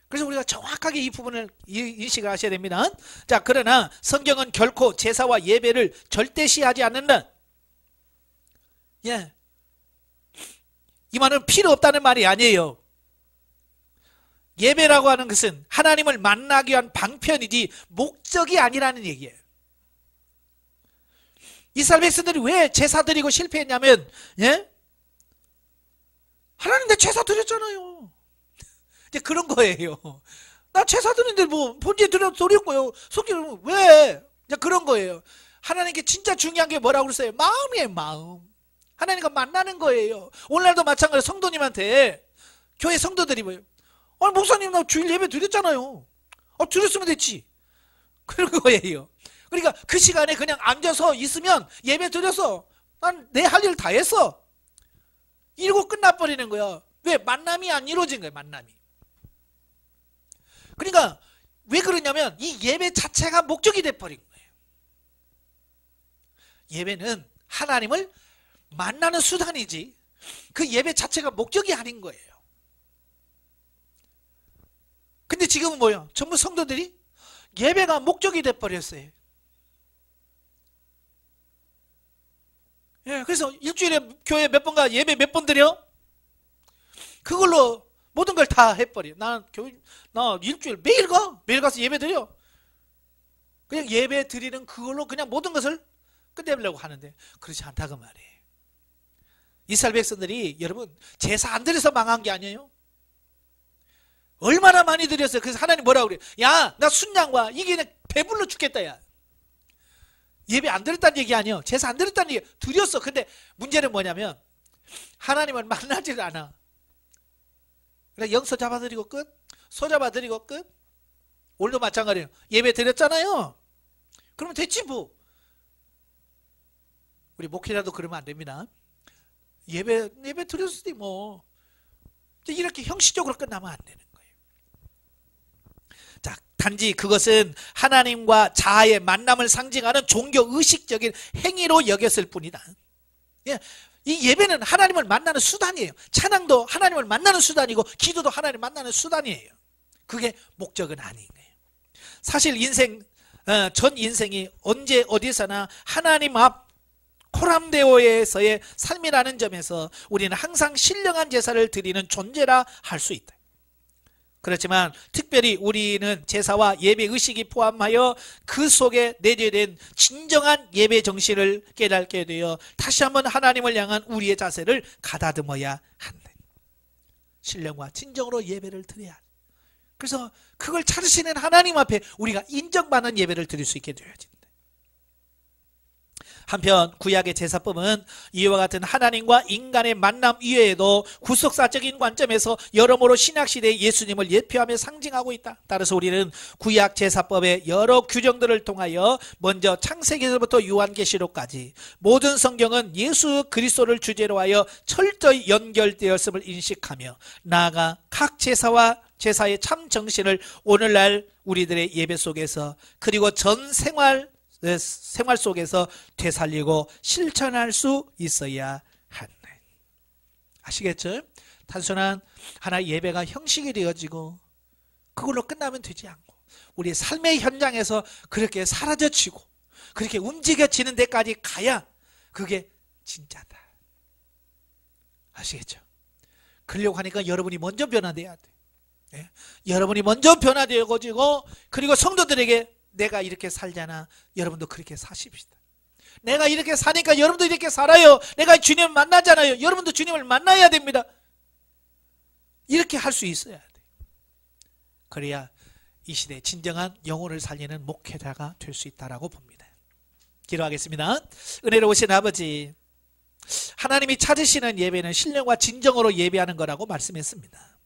그래서 우리가 정확하게 이 부분을 인식을 하셔야 됩니다. 자, 그러나 성경은 결코 제사와 예배를 절대시하지 않는다. 예. 이 말은 필요 없다는 말이 아니에요. 예배라고 하는 것은 하나님을 만나기 위한 방편이지 목적이 아니라는 얘기예요. 이스라엘 백성들이 왜 제사 드리고 실패했냐면, 예? 하나님 내 제사 드렸잖아요. 이제 그런 거예요. 나 제사 드리는데 뭐 본제 드렸고요. 속기는 왜? 이제 그런 거예요. 하나님께 진짜 중요한 게 뭐라고 그랬어요? 마음이에요, 마음. 하나님과 만나는 거예요. 오늘날도 마찬가지로 성도님한테 교회 성도들이 뭐예요? 목사님 나 주일 예배 드렸잖아요. 드렸으면 됐지. 그런 거예요. 그러니까 그 시간에 그냥 앉아서 있으면 예배 드렸어. 난 내 할 일 다 했어. 이러고 끝나버리는 거야. 왜? 만남이 안 이루어진 거예요. 만남이. 그러니까 왜 그러냐면 이 예배 자체가 목적이 돼버린 거예요. 예배는 하나님을 만나는 수단이지 그 예배 자체가 목적이 아닌 거예요. 근데 지금은 뭐예요? 전부 성도들이 예배가 목적이 돼버렸어요. 예, 그래서 일주일에 교회 몇 번 가, 예배 몇 번 드려? 그걸로 모든 걸 다 해버려. 나 일주일 매일 가? 매일 가서 예배 드려? 그냥 예배 드리는 그걸로 그냥 모든 것을 끝내려고 하는데 그렇지 않다고 말이에요. 이스라엘 백성들이 여러분 제사 안 드려서 망한 게 아니에요. 얼마나 많이 드렸어요. 그래서 하나님 뭐라고 그래요? 야, 나 순양과 이게 그냥 배불러 죽겠다. 야, 예배 안 드렸다는 얘기 아니에요. 제사 안 드렸다는 얘기. 드렸어. 근데 문제는 뭐냐면 하나님을 만나지를 않아. 그냥 영서 잡아드리고 끝, 소 잡아드리고 끝. 오늘도 마찬가지예요. 예배 드렸잖아요. 그러면 됐지 뭐. 우리 목회자도 그러면 안 됩니다. 예배 드렸으니 뭐 이렇게 형식적으로 끝나면 안 되는 거예요. 자, 단지 그것은 하나님과 자아의 만남을 상징하는 종교 의식적인 행위로 여겼을 뿐이다. 예, 이 예배는 하나님을 만나는 수단이에요. 찬양도 하나님을 만나는 수단이고 기도도 하나님을 만나는 수단이에요. 그게 목적은 아닌 거예요. 사실 전 인생이 언제 어디서나 하나님 앞 코람데오에서의 삶이라는 점에서 우리는 항상 신령한 제사를 드리는 존재라 할 수 있다. 그렇지만 특별히 우리는 제사와 예배 의식이 포함하여 그 속에 내재된 진정한 예배 정신을 깨닫게 되어 다시 한번 하나님을 향한 우리의 자세를 가다듬어야 한다. 신령과 진정으로 예배를 드려야 한다. 그래서 그걸 찾으시는 하나님 앞에 우리가 인정받는 예배를 드릴 수 있게 되어야지. 한편 구약의 제사법은 이와 같은 하나님과 인간의 만남 이외에도 구속사적인 관점에서 여러모로 신약시대의 예수님을 예표하며 상징하고 있다. 따라서 우리는 구약 제사법의 여러 규정들을 통하여 먼저 창세기에서부터 요한계시록까지 모든 성경은 예수 그리스도를 주제로 하여 철저히 연결되었음을 인식하며 나아가 각 제사와 제사의 참 정신을 오늘날 우리들의 예배 속에서 그리고 전 생활 속에서 되살리고 실천할 수 있어야 한다. 아시겠죠? 단순한 하나의 예배가 형식이 되어지고 그걸로 끝나면 되지 않고 우리의 삶의 현장에서 그렇게 사라져지고 그렇게 움직여지는 데까지 가야 그게 진짜다. 아시겠죠? 그러려고 하니까 여러분이 먼저 변화돼야 돼. 네? 여러분이 먼저 변화되어지고 그리고 성도들에게 내가 이렇게 살잖아. 여러분도 그렇게 사십시다. 내가 이렇게 사니까 여러분도 이렇게 살아요. 내가 주님을 만나잖아요. 여러분도 주님을 만나야 됩니다. 이렇게 할 수 있어야 돼. 그래야 이 시대에 진정한 영혼을 살리는 목회자가 될 수 있다고 봅니다. 기도하겠습니다. 은혜로우신 아버지, 하나님이 찾으시는 예배는 신령과 진정으로 예배하는 거라고 말씀했습니다.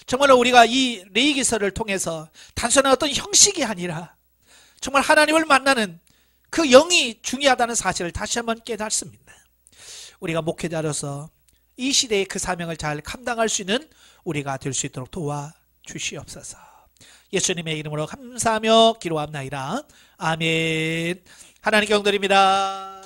정말로 우리가 이 레위기서를 통해서 단순한 어떤 형식이 아니라 정말 하나님을 만나는 그 영이 중요하다는 사실을 다시 한번 깨닫습니다. 우리가 목회자로서 이 시대의 그 사명을 잘 감당할 수 있는 우리가 될 수 있도록 도와주시옵소서. 예수님의 이름으로 감사하며 기도합나이다. 아멘. 하나님께 영광드립니다.